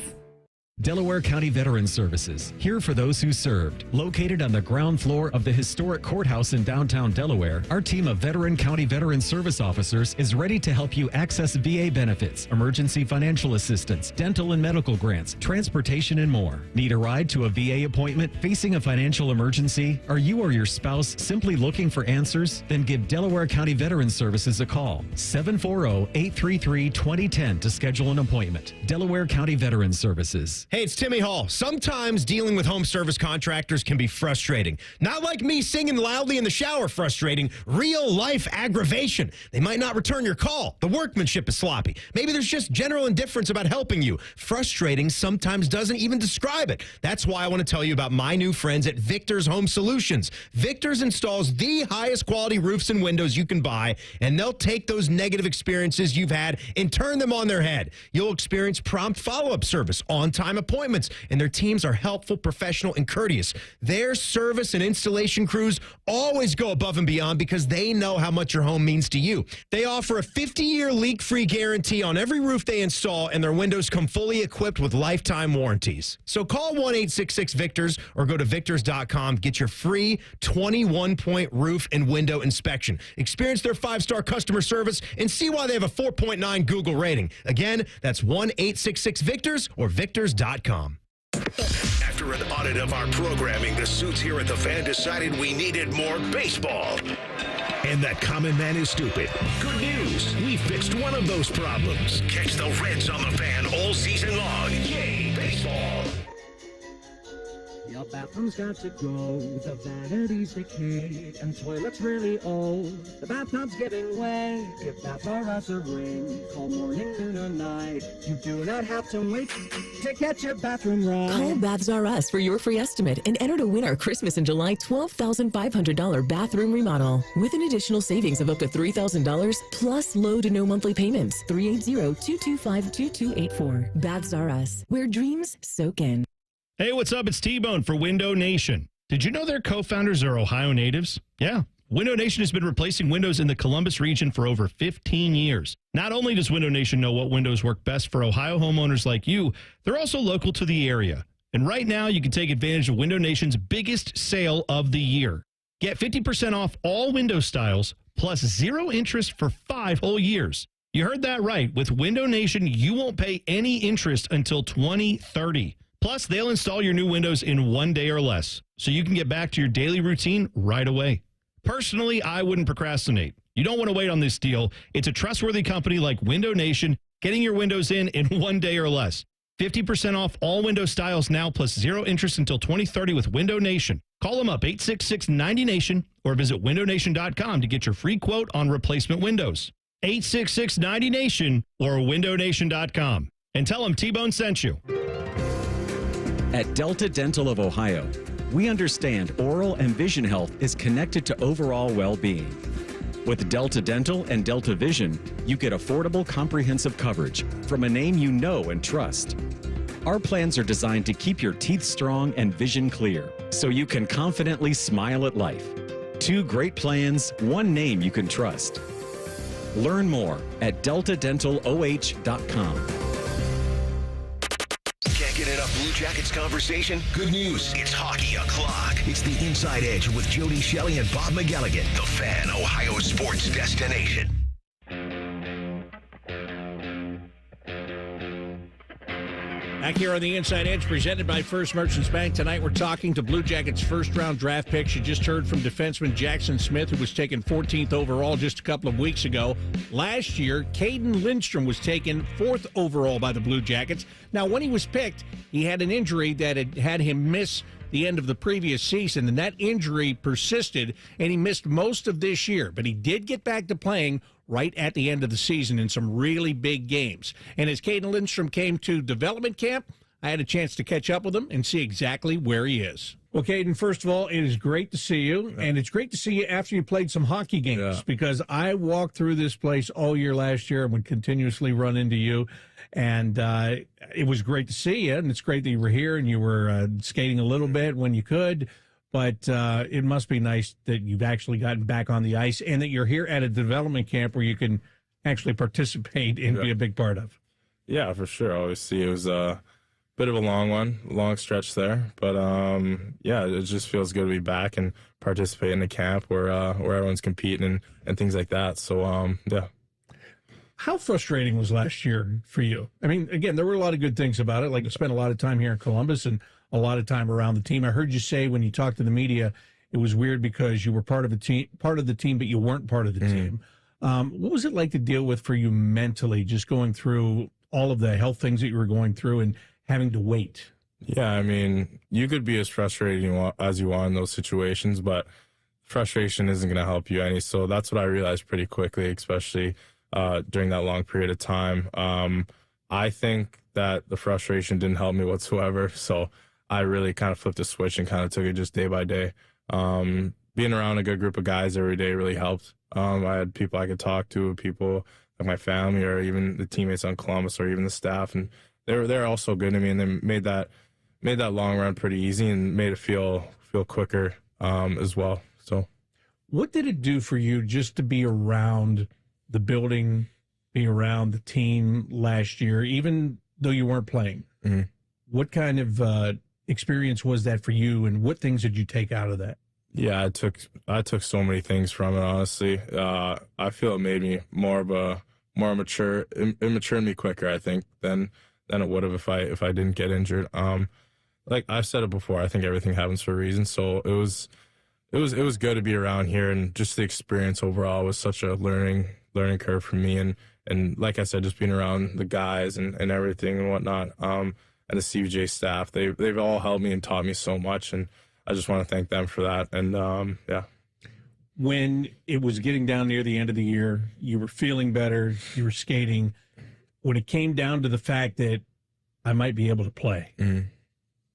Speaker 5: Delaware County Veterans Services, here for those who served. Located on the ground floor of the historic courthouse in downtown Delaware, our team of veteran county veteran service officers is ready to help you access VA benefits, emergency financial assistance, dental and medical grants, transportation, and more. Need a ride to a VA appointment? Facing a financial emergency? Are you or your spouse simply looking for answers? Then give Delaware County Veterans Services a call. 740-833-2010 to schedule an appointment. Delaware County Veterans Services.
Speaker 19: Hey, it's Timmy Hall. Sometimes dealing with home service contractors can be frustrating. Not like me singing loudly in the shower frustrating, real life aggravation. They might not return your call. The workmanship is sloppy. Maybe there's just general indifference about helping you. Frustrating sometimes doesn't even describe it. That's why I want to tell you about my new friends at Victor's Home Solutions. Victor's installs the highest quality roofs and windows you can buy, and they'll take those negative experiences you've had and turn them on their head. You'll experience prompt follow-up service, on-time appointments, and their teams are helpful, professional, and courteous. Their service and installation crews always go above and beyond because they know how much your home means to you. They offer a 50-year leak-free guarantee on every roof they install, and their windows come fully equipped with lifetime warranties. So call 1-866-VICTORS or go to victors.com. Get your free 21-point roof and window inspection. Experience their 5-star customer service and see why they have a 4.9 Google rating. Again, that's 1-866-VICTORS or victors.com.
Speaker 1: After an audit of our programming, the suits here at The Fan decided we needed more baseball. And that common man is stupid. Good news. We fixed one of those problems. Catch the Reds on The Fan all season long. Yay, baseball.
Speaker 20: Your bathroom's got to go, the vanity's decayed, and toilet's really old. The bathtub's giving way. Give Baths R Us a ring. Call morning, noon, or night. You do not have to wait to get your bathroom right.
Speaker 21: Call Baths R Us for your free estimate and enter to win our Christmas in July $12,500 bathroom remodel with an additional savings of up to $3,000 plus low to no monthly payments. 380-225-2284. Baths R Us, where dreams soak in.
Speaker 22: Hey, what's up? It's T-Bone for Window Nation. Did you know their co-founders are Ohio natives? Yeah. Window Nation has been replacing windows in the Columbus region for over 15 years. Not only does Window Nation know what windows work best for Ohio homeowners like you, they're also local to the area. And right now, you can take advantage of Window Nation's biggest sale of the year. Get 50% off all window styles, plus 0 interest for 5 whole years. You heard that right. With Window Nation, you won't pay any interest until 2030. Plus, they'll install your new windows in 1 day or less, so you can get back to your daily routine right away. Personally, I wouldn't procrastinate. You don't want to wait on this deal. It's a trustworthy company like Window Nation, getting your windows in 1 day or less. 50% off all window styles now, plus 0 interest until 2030 with Window Nation. Call them up, 866-90NATION, or visit windownation.com to get your free quote on replacement windows. 866-90NATION or windownation.com. And tell them T-Bone sent you.
Speaker 5: At Delta Dental of Ohio, we understand oral and vision health is connected to overall well-being. With Delta Dental and Delta Vision, you get affordable, comprehensive coverage from a name you know and trust. Our plans are designed to keep your teeth strong and vision clear, so you can confidently smile at life. 2 great plans, 1 name you can trust. Learn more at deltadentaloh.com.
Speaker 1: Can't get enough Blue Jackets conversation? Good news. It's Hockey O'Clock. It's the Inside Edge with Jody Shelley and Bob McGilligan. The Fan, Ohio sports destination.
Speaker 2: Back here on the Inside Edge, presented by First Merchants Bank. Tonight we're talking to Blue Jackets' first-round draft picks. You just heard from defenseman Jackson Smith, who was taken 14th overall just a couple of weeks ago. Last year, Caden Lindstrom was taken 4th overall by the Blue Jackets. Now, when he was picked, he had an injury that had him miss the end of the previous season, and that injury persisted, and he missed most of this year. But he did get back to playing right at the end of the season in some really big games. And as Caden Lindstrom came to development camp, I had a chance to catch up with him and see exactly where he is. Well, Caden, first of all, it is great to see you, and it's great to see you after you played some hockey games, because I walked through this place all year last year and would continuously run into you, and it was great to see you, and it's great that you were here and you were skating a little bit when you could, but it must be nice that you've actually gotten back on the ice and that you're here at a development camp where you can actually participate and be a big part of.
Speaker 6: Yeah, for sure. Obviously, it was bit of a long stretch there, but yeah, it just feels good to be back and participate in a camp where everyone's competing and things like that. So yeah.
Speaker 2: How frustrating was last year for you? I mean, again, there were a lot of good things about it. Like, you spent a lot of time here in Columbus and a lot of time around the team. I heard you say when you talked to the media, it was weird because you were part of the team, but you weren't part of the team. What was it like to deal with for you mentally, just going through all of the health things that you were going through and having to wait?
Speaker 6: Yeah, I mean, you could be as frustrated as you want in those situations, but frustration isn't going to help you any. So that's what I realized pretty quickly, especially during that long period of time. I think that the frustration didn't help me whatsoever. So I really kind of flipped a switch and kind of took it just day by day. Being around a good group of guys every day really helped. I had people I could talk to, people like my family or even the teammates on Columbus or even the staff, and they're also good to me, and they made that long run pretty easy and made it feel quicker as well. So,
Speaker 2: what did it do for you just to be around the building, be around the team last year, even though you weren't playing?
Speaker 6: Mm-hmm.
Speaker 2: What kind of experience was that for you, and what things did you take out of that?
Speaker 6: Yeah, I took so many things from it. Honestly, I feel it made me more mature. It matured me quicker, I think, than it would have if I didn't get injured. Like I've said it before, I think everything happens for a reason. So it was good to be around here, and just the experience overall was such a learning curve for me. And like I said, just being around the guys and everything and whatnot, and the CBJ staff, they've all helped me and taught me so much, and I just want to thank them for that. And yeah.
Speaker 2: When it was getting down near the end of the year, you were feeling better, you were skating. When it came down to the fact that I might be able to play,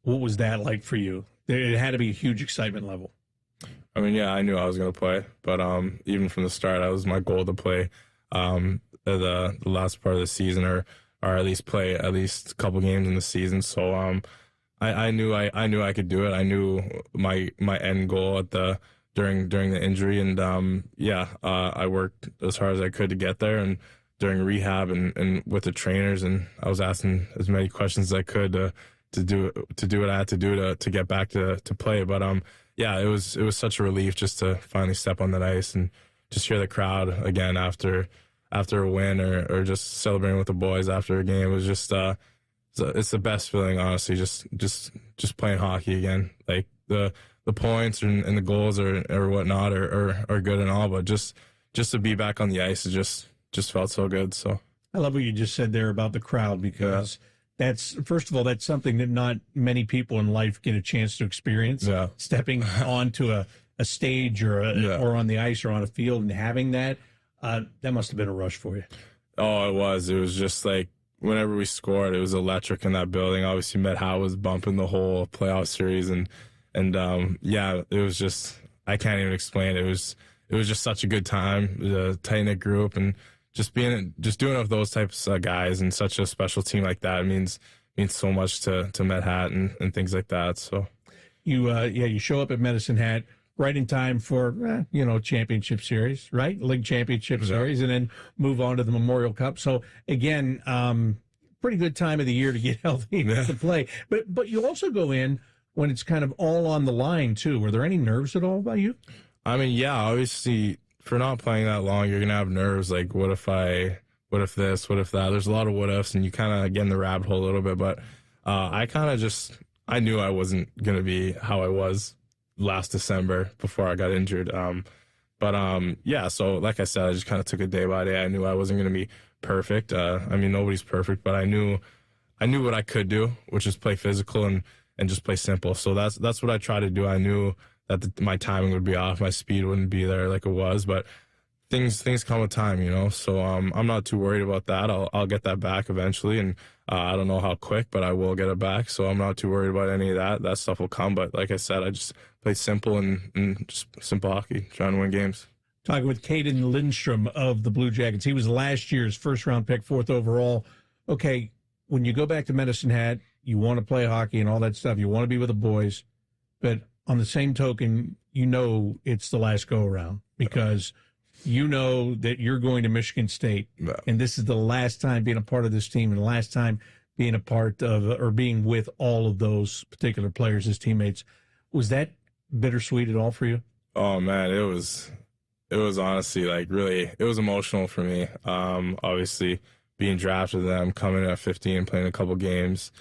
Speaker 2: what was that like for you? It had to be a huge excitement level.
Speaker 6: I mean, yeah, I knew I was going to play, but even from the start, it was my goal to play the last part of the season, or at least play at least a couple games in the season. So I knew I could do it. I knew my end goal during the injury, and I worked as hard as I could to get there, and during rehab and with the trainers, and I was asking as many questions as I could to do what I had to do to get back to play. But it was such a relief just to finally step on that ice and just hear the crowd again after a win, or just celebrating with the boys after a game. It was just it's the best feeling, honestly, just playing hockey again. Like the points and the goals or whatnot are good and all, but just to be back on the ice, it just felt so good. So
Speaker 2: I love what you just said there about the crowd, because That's, first of all, that's something that not many people in life get a chance to experience.
Speaker 6: Yeah.
Speaker 2: Stepping onto a stage or on the ice or on a field and having that, that must have been a rush for you.
Speaker 6: Oh, it was. It was just like whenever we scored, it was electric in that building. Obviously, Met Howe was bumping the whole playoff series, and yeah, it was just, I can't even explain it. It was just such a good time, the tight knit group, and just doing it with those types of guys and such a special team like that means so much to Met Hat and things like that. So
Speaker 2: you show up at Medicine Hat right in time for championship series, right? League championship series, and then move on to the Memorial Cup. So again, pretty good time of the year to get healthy to play. But you also go in when it's kind of all on the line too. Were there any nerves at all by you?
Speaker 6: I mean, yeah, obviously for not playing that long, you're gonna have nerves. Like, what if this, what if that? There's a lot of what ifs, and you kind of get in the rabbit hole a little bit. But I knew I wasn't gonna be how I was last December before I got injured. Yeah, so like I said, I just kind of took it day by day. I knew I wasn't going to be perfect. I mean, nobody's perfect, but I knew what I could do, which is play physical and just play simple. So that's what I tried to do. I knew that my timing would be off, my speed wouldn't be there like it was, but things come with time, So I'm not too worried about that. I'll get that back eventually, and I don't know how quick, but I will get it back. So I'm not too worried about any of that. That stuff will come. But like I said, I just play simple and just simple hockey, trying to win games.
Speaker 2: Talking with Caden Lindstrom of the Blue Jackets. He was last year's first-round pick, 4th overall. Okay, when you go back to Medicine Hat, you want to play hockey and all that stuff. You want to be with the boys. But on the same token, it's the last go-around because you know that you're going to Michigan State, and this is the last time being a part of this team and the last time being a part of or being with all of those particular players as teammates. Was that bittersweet at all for you?
Speaker 6: Oh, man, it was honestly it was emotional for me. Obviously, being drafted them, coming in at 15, playing a couple games,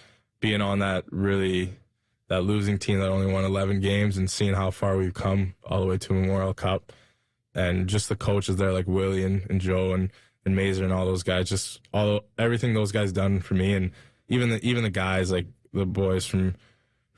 Speaker 6: being on that losing team that only won 11 games and seeing how far we've come all the way to Memorial Cup. And just the coaches there like Willie and Joe and Mazer and all those guys, just everything those guys done for me. And even the guys, like the boys from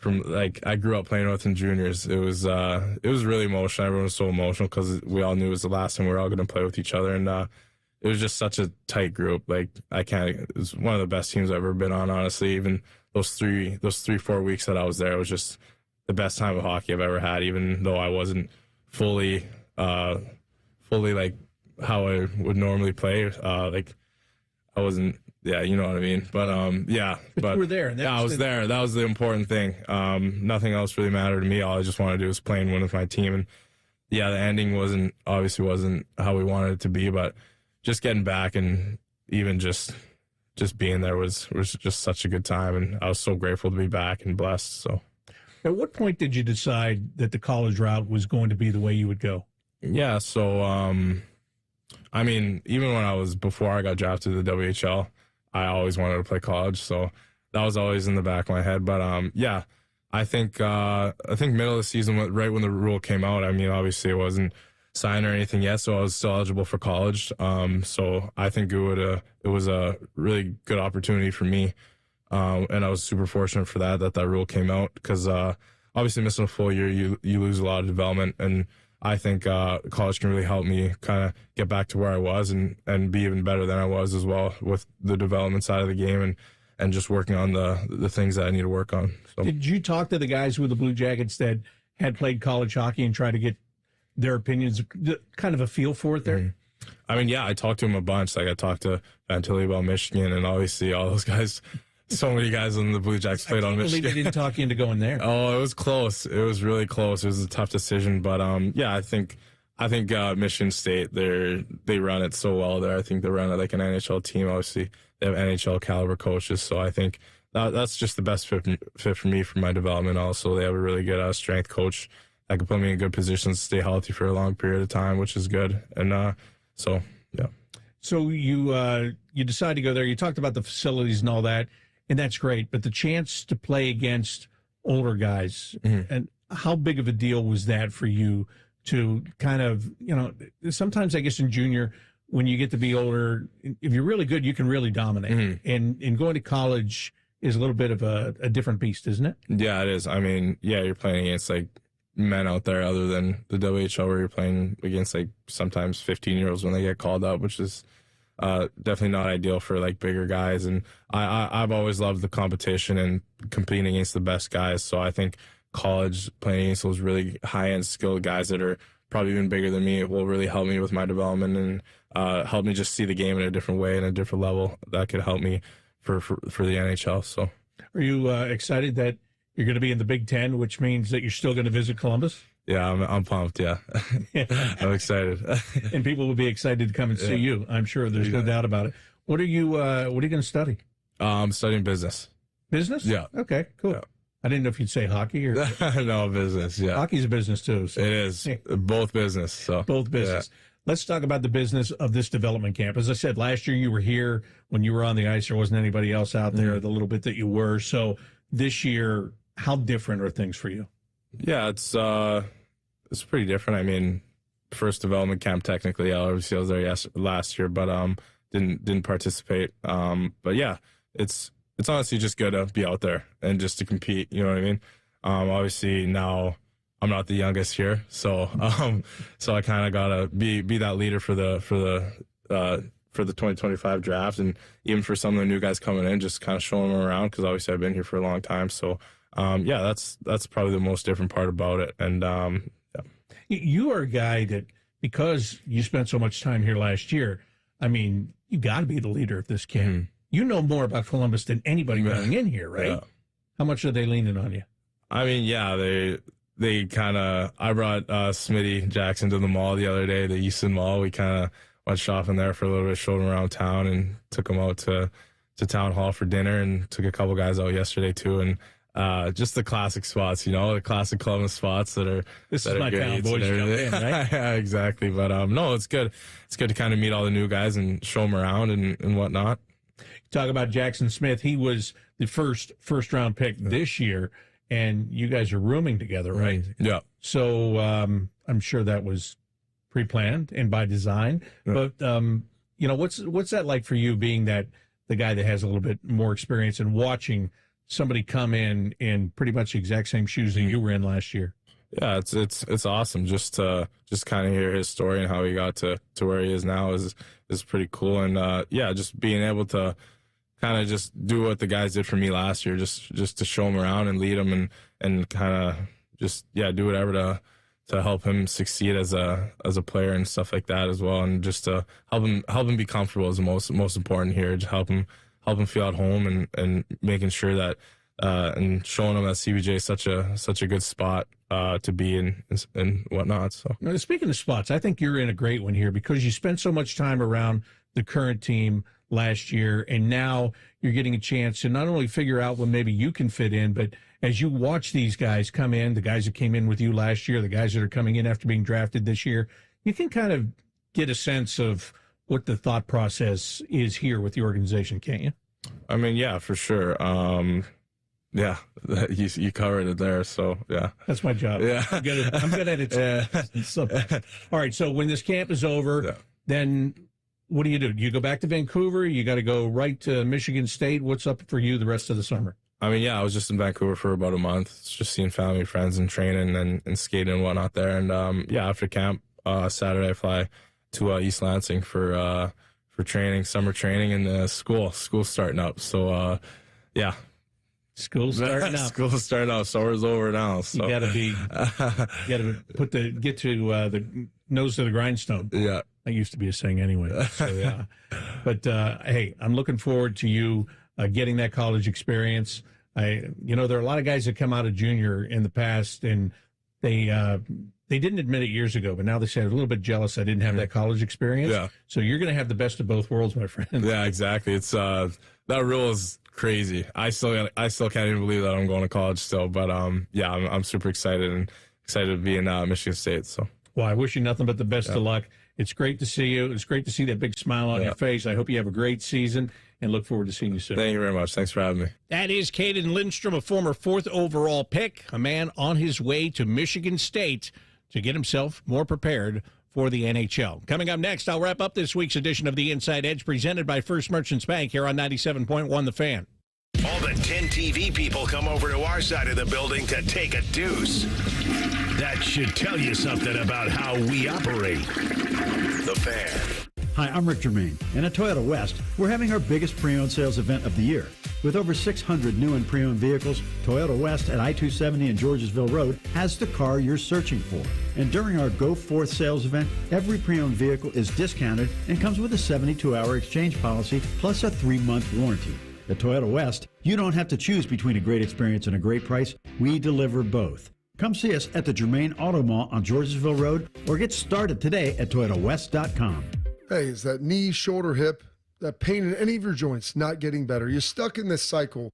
Speaker 6: like I grew up playing with in juniors. It was really emotional. Everyone was so emotional because we all knew it was the last time we were all going to play with each other. And it was just such a tight group. Like it was one of the best teams I've ever been on, honestly. Even those 3-4 weeks that I was there, it was just the best time of hockey I've ever had, even though I wasn't fully like how I would normally play. Like I wasn't, you know what I mean? But but
Speaker 2: you were there. And
Speaker 6: I was there. That was the important thing. Nothing else really mattered to me. All I just wanted to do was play and win with my team. And the ending wasn't how we wanted it to be, but just getting back and even just being there was just such a good time. And I was so grateful to be back and blessed. So
Speaker 2: at what point did you decide that the college route was going to be the way you would go?
Speaker 6: Yeah, so I mean, even before I got drafted to the WHL, I always wanted to play college, so that was always in the back of my head. But I think middle of the season, right when the rule came out, I mean, obviously it wasn't signed or anything yet, so I was still eligible for college. So I think it was a really good opportunity for me, and I was super fortunate for that rule came out because obviously missing a full year, you lose a lot of development. And I think college can really help me kind of get back to where I was and be even better than I was as well with the development side of the game and just working on the things that I need to work on. So.
Speaker 2: Did you talk to the guys with the Blue Jackets that had played college hockey and try to get their opinions, kind of a feel for it there?
Speaker 6: Mm-hmm. I mean, yeah, I talked to them a bunch. Like I talked to Fantilli about Michigan, and obviously all those guys. So many guys on the Blue Jackets played on Michigan.
Speaker 2: They didn't talk you into going there.
Speaker 6: Oh, it was close. It was really close. It was a tough decision, but I think Michigan State they run it so well there. I think they run it like an NHL team. Obviously, they have NHL caliber coaches, so I think that's just the best fit for me for my development. Also, they have a really good strength coach that can put me in good positions to stay healthy for a long period of time, which is good. And so yeah.
Speaker 2: So you decide to go there. You talked about the facilities and all that. And that's great, but the chance to play against older guys, and how big of a deal was that for you to kind of, sometimes I guess in junior, when you get to be older, if you're really good, you can really dominate. And in going to college, is a little bit of a different beast, isn't it?
Speaker 6: Yeah, it is. I mean, yeah, you're playing against like men out there other than the WHL, where you're playing against like sometimes 15-year-olds when they get called up, which is definitely not ideal for like bigger guys. And I've always loved the competition and competing against the best guys. So I think college, playing against those really high-end skilled guys that are probably even bigger than me, will really help me with my development and help me just see the game in a different way and a different level that could help me for the NHL. So,
Speaker 2: are you excited that you're going to be in the Big Ten, which means that you're still going to visit Columbus?
Speaker 6: Yeah, I'm pumped. Yeah, I'm excited,
Speaker 2: and people will be excited to come and see you. I'm sure. There's no doubt about it. What are you going to study?
Speaker 6: I'm studying business.
Speaker 2: Business?
Speaker 6: Yeah.
Speaker 2: Okay. Cool. Yeah. I didn't know if you'd say hockey or
Speaker 6: no, business. Yeah,
Speaker 2: hockey's a business too. So.
Speaker 6: It is both business. So
Speaker 2: both business. Yeah. Let's talk about the business of this development camp. As I said, last year you were here when you were on the ice. There wasn't anybody else out there. The little bit that you were. So this year, how different are things for you?
Speaker 6: Yeah, it's pretty different. I mean, first development camp technically. Obviously, I was there last year, but didn't participate. But yeah, it's honestly just good to be out there and just to compete. You know what I mean? Obviously now I'm not the youngest here, so I kind of gotta be that leader for the 2025 draft, and even for some of the new guys coming in, just kind of showing them around, because obviously I've been here for a long time. So yeah, that's probably the most different part about it. And yeah.
Speaker 2: You are a guy that, because you spent so much time here last year, I mean, you got to be the leader of this camp. Mm-hmm. You know more about Columbus than anybody going in here, right? Yeah. How much are they leaning on you?
Speaker 6: I mean, yeah, they kind of. I brought Smitty Jackson to the mall the other day, the Easton Mall. We kind of went shopping there for a little bit, showed him around town, and took him out to town hall for dinner, and took a couple guys out yesterday too, and. Just the classic spots, the classic Columbus spots that are.
Speaker 2: This is my town, boys. In, right?
Speaker 6: Yeah, exactly. But no, it's good. It's good to kind of meet all the new guys and show them around and whatnot.
Speaker 2: Talk about Jackson Smith. He was the first round pick this year, and you guys are rooming together, right?
Speaker 6: Yeah.
Speaker 2: So I'm sure that was pre-planned and by design. Yeah. But what's that like for you, being that the guy that has a little bit more experience and watching somebody come in pretty much the exact same shoes that you were in last year?
Speaker 6: Yeah, it's awesome just to kind of hear his story and how he got to where he is now is pretty cool. And yeah, just being able to kind of just do what the guys did for me last year, just to show him around and lead him and kind of just do whatever to help him succeed as a player and stuff like that as well, and just to help him be comfortable is the most important here. Just help him feel at home and making sure that and showing him that CBJ is such a good spot to be in and whatnot. So
Speaker 2: now, speaking of spots, I think you're in a great one here because you spent so much time around the current team last year, and now you're getting a chance to not only figure out when maybe you can fit in, but as you watch these guys come in, the guys that came in with you last year, the guys that are coming in after being drafted this year, you can kind of get a sense of what the thought process is here with the organization, can't you?
Speaker 6: I mean, yeah, for sure. Yeah, you covered it there. So yeah,
Speaker 2: that's my job.
Speaker 6: Yeah,
Speaker 2: I'm good at it. Yeah. So, all right. So when this camp is over, then what do? You go back to Vancouver? You got to go right to Michigan State. What's up for you the rest of the summer?
Speaker 6: I mean, yeah, I was just in Vancouver for about a month, just seeing family, friends, and training and skating and whatnot there. And yeah, after camp, Saturday I fly to East Lansing for training, summer training, and school's starting up. So yeah.
Speaker 2: School's starting up.
Speaker 6: School's starting up. Summer's over now. So
Speaker 2: you gotta get to the nose to the grindstone.
Speaker 6: Yeah.
Speaker 2: That used to be a saying anyway. So yeah. But hey, I'm looking forward to you getting that college experience. There are a lot of guys that come out of junior in the past, and they didn't admit it years ago, but now they say they're a little bit jealous I didn't have that college experience.
Speaker 6: Yeah.
Speaker 2: So you're going to have the best of both worlds, my friend.
Speaker 6: Yeah, exactly. It's that rule is crazy. I still can't even believe that I'm going to college still. But yeah, I'm super excited to be in Michigan State. So.
Speaker 2: Well, I wish you nothing but the best of luck. It's great to see you. It's great to see that big smile on your face. I hope you have a great season and look forward to seeing you soon.
Speaker 6: Thank you very much. Thanks for having me.
Speaker 2: That is Caden Lindstrom, a former 4th overall pick, a man on his way to Michigan State to get himself more prepared for the NHL. Coming up next, I'll wrap up this week's edition of the Inside Edge presented by First Merchants Bank here on 97.1 The Fan.
Speaker 1: All the 10 TV people come over to our side of the building to take a deuce. That should tell you something about how we operate. The Fan.
Speaker 7: Hi, I'm Rick Germain. And at Toyota West, we're having our biggest pre-owned sales event of the year. With over 600 new and pre-owned vehicles, Toyota West at I-270 and Georgesville Road has the car you're searching for. And during our Go Forth sales event, every pre-owned vehicle is discounted and comes with a 72-hour exchange policy plus a 3-month warranty. At Toyota West, you don't have to choose between a great experience and a great price. We deliver both. Come see us at the Germain Auto Mall on Georgesville Road or get started today at ToyotaWest.com.
Speaker 8: Hey, is that knee, shoulder, hip, that pain in any of your joints not getting better? You're stuck in this cycle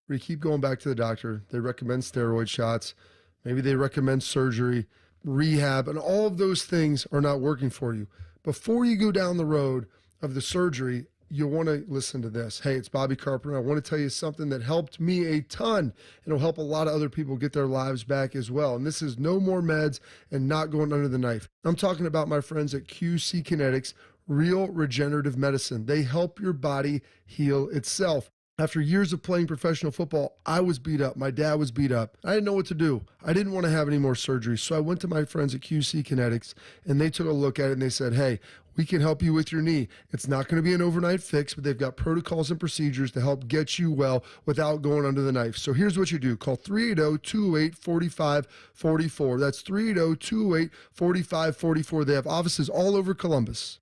Speaker 8: where you keep going back to the doctor. They recommend steroid shots. Maybe they recommend surgery, rehab, and all of those things are not working for you. Before you go down the road of the surgery, you'll want to listen to this. Hey, it's Bobby Carpenter. I want to tell you something that helped me a ton, and it'll help a lot of other people get their lives back as well. And this is no more meds and not going under the knife. I'm talking about my friends at QC Kinetics, Real Regenerative Medicine. They help your body heal itself. After years of playing professional football, I was beat up. My dad was beat up. I didn't know what to do. I didn't want to have any more surgery. So I went to my friends at QC Kinetics, and they took a look at it, and they said, hey, we can help you with your knee. It's not going to be an overnight fix, but they've got protocols and procedures to help get you well without going under the knife. So here's what you do. Call 380-208-4544. That's 380-208-4544. They have offices all over Columbus.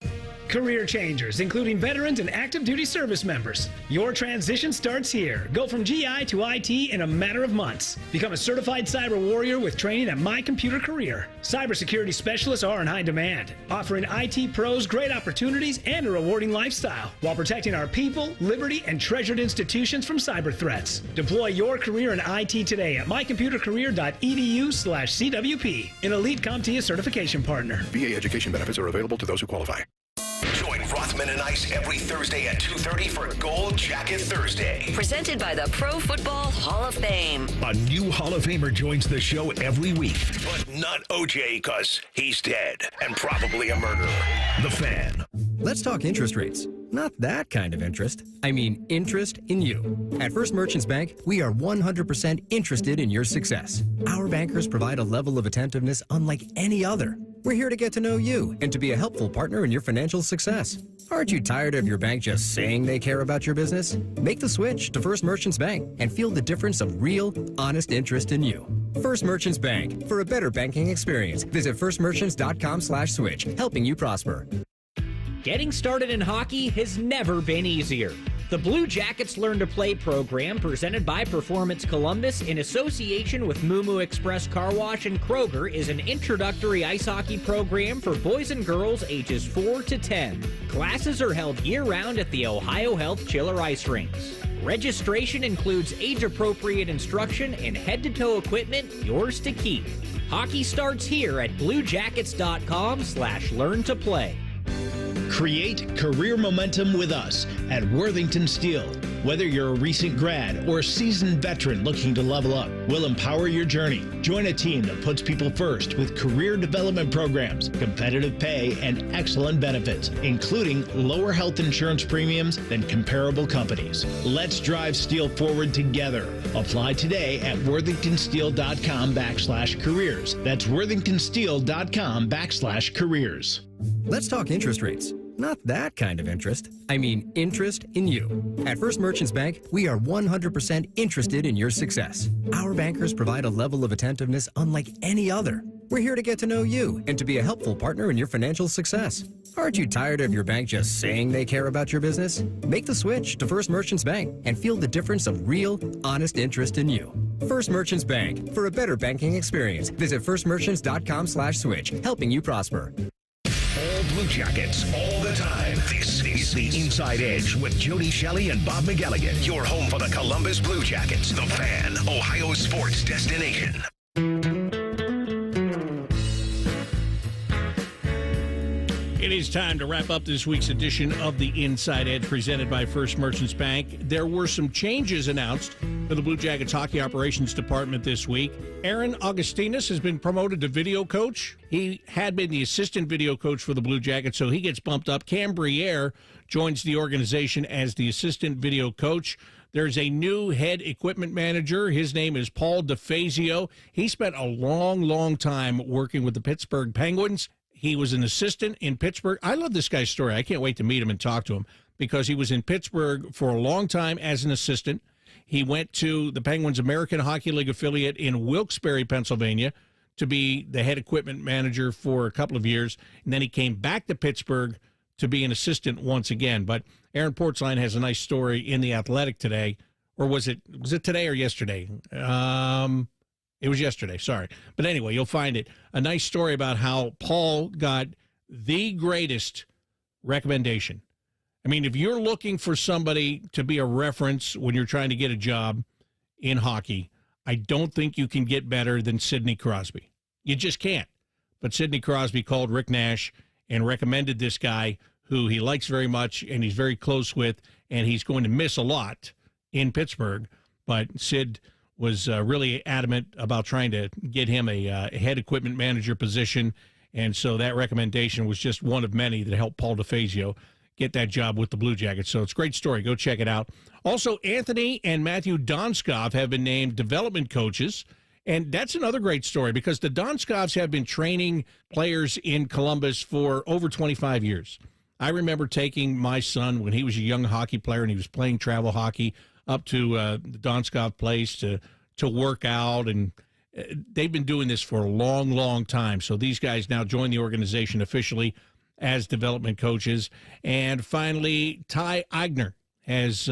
Speaker 23: Career changers, including veterans and active duty service members. Your transition starts here. Go from GI to IT in a matter of months. Become a certified cyber warrior with training at My Computer Career. Cybersecurity specialists are in high demand, offering IT pros great opportunities and a rewarding lifestyle while protecting our people, liberty, and treasured institutions from cyber threats. Deploy your career in IT today at mycomputercareer.edu/CWP, an elite CompTIA certification partner.
Speaker 1: VA education benefits are available to those who qualify. Join Rothman and Ice every Thursday at 2:30 for Gold Jacket Thursday.
Speaker 10: Presented by the Pro Football Hall of Fame.
Speaker 1: A new Hall of Famer joins the show every week, but not OJ because he's dead and probably a murderer. The Fan.
Speaker 12: Let's talk interest rates. Not that kind of interest. I mean, interest in you. At First Merchants Bank, we are 100% interested in your success. Our bankers provide a level of attentiveness unlike any other. We're here to get to know you and to be a helpful partner in your financial success. Aren't you tired of your bank just saying they care about your business? Make the switch to First Merchants Bank and feel the difference of real, honest interest in you. First Merchants Bank. For a better banking experience, visit firstmerchants.com/switch, helping you prosper.
Speaker 24: Getting started in hockey has never been easier. The Blue Jackets Learn to Play program, presented by Performance Columbus in association with Moo Express Car Wash and Kroger, is an introductory ice hockey program for boys and girls ages 4 to 10. Classes are held year-round at the Ohio Health Chiller Ice Rinks. Registration includes age-appropriate instruction and head-to-toe equipment, yours to keep. Hockey starts here at bluejackets.com/learn-to-play.
Speaker 22: Create career momentum with us at Worthington Steel. Whether you're a recent grad or a seasoned veteran looking to level up, we'll empower your journey. Join a team that puts people first with career development programs, competitive pay, and excellent benefits, including lower health insurance premiums than comparable companies. Let's drive steel forward together. Apply today at worthingtonsteel.com/careers. That's worthingtonsteel.com/careers.
Speaker 12: Let's talk interest rates. Not that kind of interest. I mean, interest in you. At First Merchants Bank, we are 100% interested in your success. Our bankers provide a level of attentiveness unlike any other. We're here to get to know you and to be a helpful partner in your financial success. Aren't you tired of your bank just saying they care about your business? Make the switch to First Merchants Bank and feel the difference of real, honest interest in you. First Merchants Bank. For a better banking experience, visit firstmerchants.com/switch, helping you prosper.
Speaker 1: All Blue Jackets, all the time. This is the Inside Edge with Jody Shelley and Bob McElligott. Your home for the Columbus Blue Jackets, the Fan, Ohio sports destination.
Speaker 2: It is time to wrap up this week's edition of the Inside Edge presented by First Merchants Bank. There were some changes announced for the Blue Jackets Hockey Operations Department this week. Aaron Augustinus has been promoted to video coach. He had been the assistant video coach for the Blue Jackets, so he gets bumped up. Cam Briere joins the organization as the assistant video coach. There's a new head equipment manager. His name is Paul DeFazio. He spent a long time working with the Pittsburgh Penguins. He was an assistant in Pittsburgh. I love this guy's story. I can't wait to meet him and talk to him because he was in Pittsburgh for a long time as an assistant. He went to the Penguins American Hockey League affiliate in Wilkes-Barre, Pennsylvania, to be the head equipment manager for a couple of years. And then he came back to Pittsburgh to be an assistant once again. But Aaron Portzline has a nice story in The Athletic today. Or was it today or yesterday? It was yesterday, sorry. But anyway, you'll find it. A nice story about how Paul got the greatest recommendation. I mean, if you're looking for somebody to be a reference when you're trying to get a job in hockey, I don't think you can get better than Sidney Crosby. You just can't. But Sidney Crosby called Rick Nash and recommended this guy who he likes very much and he's very close with, and he's going to miss a lot in Pittsburgh. But Sid was really adamant about trying to get him a head equipment manager position, and so that recommendation was just one of many that helped Paul DeFazio get that job with the Blue Jackets. So it's a great story. Go check it out. Also, Anthony and Matthew Donskov have been named development coaches, and that's another great story because the Donskovs have been training players in Columbus for over 25 years. I remember taking my son when he was a young hockey player and he was playing travel hockey up to the Donskov place to work out, and they've been doing this for a long time. So these guys now join the organization officially as development coaches. And finally, Ty Eigner has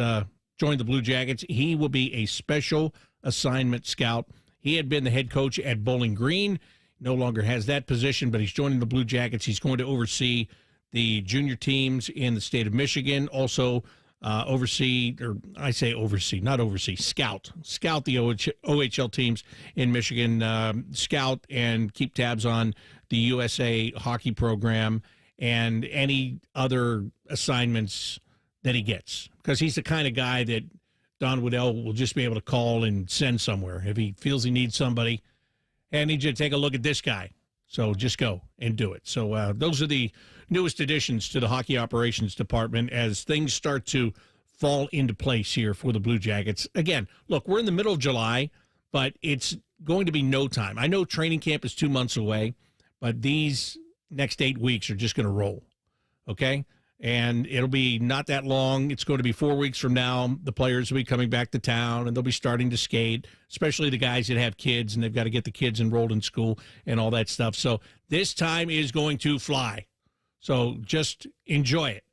Speaker 2: joined the Blue Jackets. He will be a special assignment scout. He had been the head coach at Bowling Green, no longer has that position, but he's joining the Blue Jackets. He's going to oversee the junior teams in the state of Michigan, also scout the OHL teams in Michigan, scout and keep tabs on the USA hockey program and any other assignments that he gets, because he's the kind of guy that Don Waddell will just be able to call and send somewhere if he feels he needs somebody. And I need you to take a look at this guy. So just go and do it. So those are the newest additions to the hockey operations department as things start to fall into place here for the Blue Jackets. Again, look, we're in the middle of July, but it's going to be no time. I know training camp is 2 months away, but these next 8 weeks are just going to roll, okay? And it'll be not that long. It's going to be 4 weeks from now. The players will be coming back to town, and they'll be starting to skate, especially the guys that have kids, and they've got to get the kids enrolled in school and all that stuff. So this time is going to fly. So just enjoy it.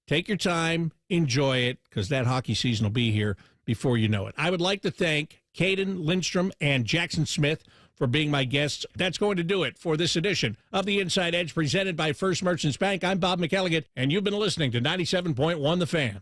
Speaker 2: Take your time, enjoy it, because that hockey season will be here before you know it. I would like to thank Caden Lindstrom and Jackson Smith for being my guests. That's going to do it for this edition of the Inside Edge presented by First Merchants Bank. I'm Bob McElligott, and you've been listening to 97.1 The Fan.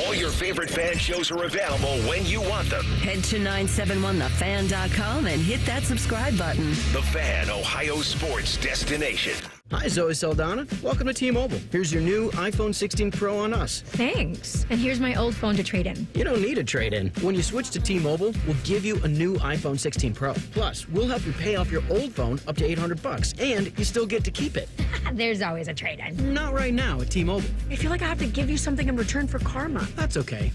Speaker 1: All your favorite fan shows are available when you want them.
Speaker 10: Head to 971thefan.com and hit that subscribe button.
Speaker 1: The Fan, Ohio sports destination.
Speaker 3: Hi, Zoe Saldana. Welcome to T-Mobile. Here's your new iPhone 16 Pro on us.
Speaker 4: Thanks. And here's my old phone to trade in.
Speaker 3: You don't need a trade-in. When you switch to T-Mobile, we'll give you a new iPhone 16 Pro. Plus, we'll help you pay off your old phone up to $800, and you still get to keep it.
Speaker 4: There's always a trade-in.
Speaker 3: Not right now at T-Mobile.
Speaker 4: I feel like I have to give you something in return for karma.
Speaker 3: That's okay.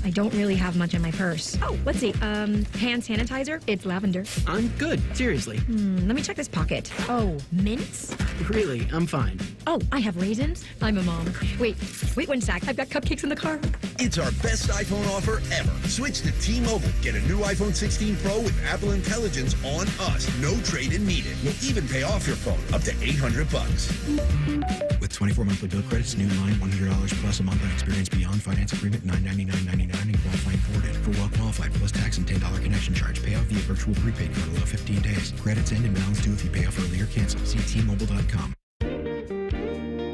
Speaker 4: I don't really have much in my purse. Oh, let's see. Hand sanitizer. It's lavender.
Speaker 3: I'm good. Seriously.
Speaker 4: Let me check this pocket. Oh, mints?
Speaker 3: Really, I'm fine.
Speaker 4: Oh, I have raisins. I'm a mom. Wait 1 sec. I've got cupcakes in the car.
Speaker 9: It's our best iPhone offer ever. Switch to T-Mobile. Get a new iPhone 16 Pro with Apple Intelligence on us. No trade-in needed. We'll even pay off your phone up to $800.
Speaker 11: With 24 monthly bill credits, new line, $100 plus a month on experience beyond finance agreement, $999.99 and qualifying forwarded. For well qualified plus tax and $10 connection charge. Pay off via virtual prepaid card allow 15 days. Credits end and balance due if you pay off early or cancel. See T-Mobile.com.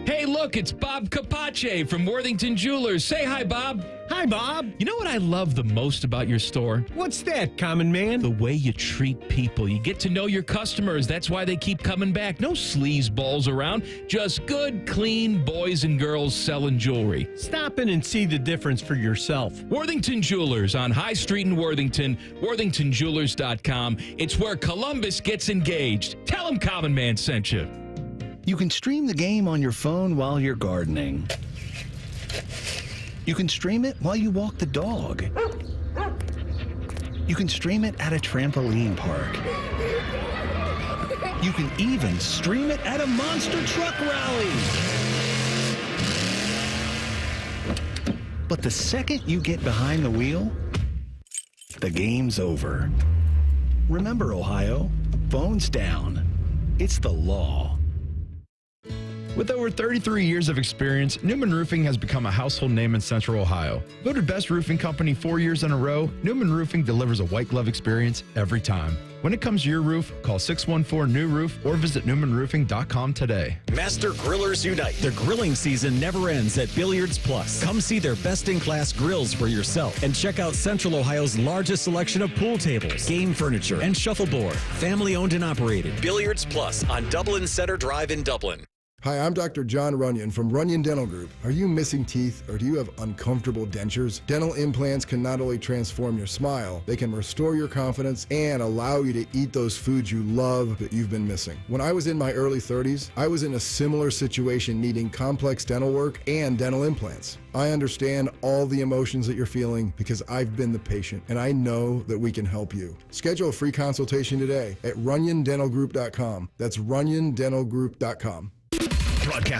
Speaker 25: Hey, look, it's Bob Capace from Worthington Jewelers. Say hi, Bob.
Speaker 19: Hi, Bob.
Speaker 25: You know what I love the most about your store?
Speaker 19: What's that, common man?
Speaker 25: The way you treat people. You get to know your customers. That's why they keep coming back. No sleazeballs around. Just good, clean boys and girls selling jewelry.
Speaker 19: Stop in and see the difference for yourself.
Speaker 25: Worthington Jewelers on High Street in Worthington. WorthingtonJewelers.com. It's where Columbus gets engaged. Tell them Common Man sent you.
Speaker 26: You can stream the game on your phone while you're gardening.
Speaker 13: You can stream it while you walk the dog. You can stream it at a trampoline park. You can even stream it at a monster truck rally. But the second you get behind the wheel, the game's over. Remember, Ohio, phones down. It's the law.
Speaker 14: With over 33 years of experience, Newman Roofing has become a household name in Central Ohio. Voted best roofing company 4 years in a row, Newman Roofing delivers a white glove experience every time. When it comes to your roof, call 614-NEW-ROOF or visit newmanroofing.com today.
Speaker 5: Master Grillers Unite. The grilling season never ends at Billiards Plus. Come see their best-in-class grills for yourself and check out Central Ohio's largest selection of pool tables, game furniture, and shuffleboard. Family-owned and operated. Billiards Plus on Dublin Center Drive in Dublin.
Speaker 15: Hi, I'm Dr. John Runyon from Runyon Dental Group. Are you missing teeth or do you have uncomfortable dentures? Dental implants can not only transform your smile, they can restore your confidence and allow you to eat those foods you love that you've been missing. When I was in my early 30s, I was in a similar situation needing complex dental work and dental implants. I understand all the emotions that you're feeling because I've been the patient and I know that we can help you. Schedule a free consultation today at RunyonDentalGroup.com. That's RunyonDentalGroup.com.
Speaker 1: Broadcast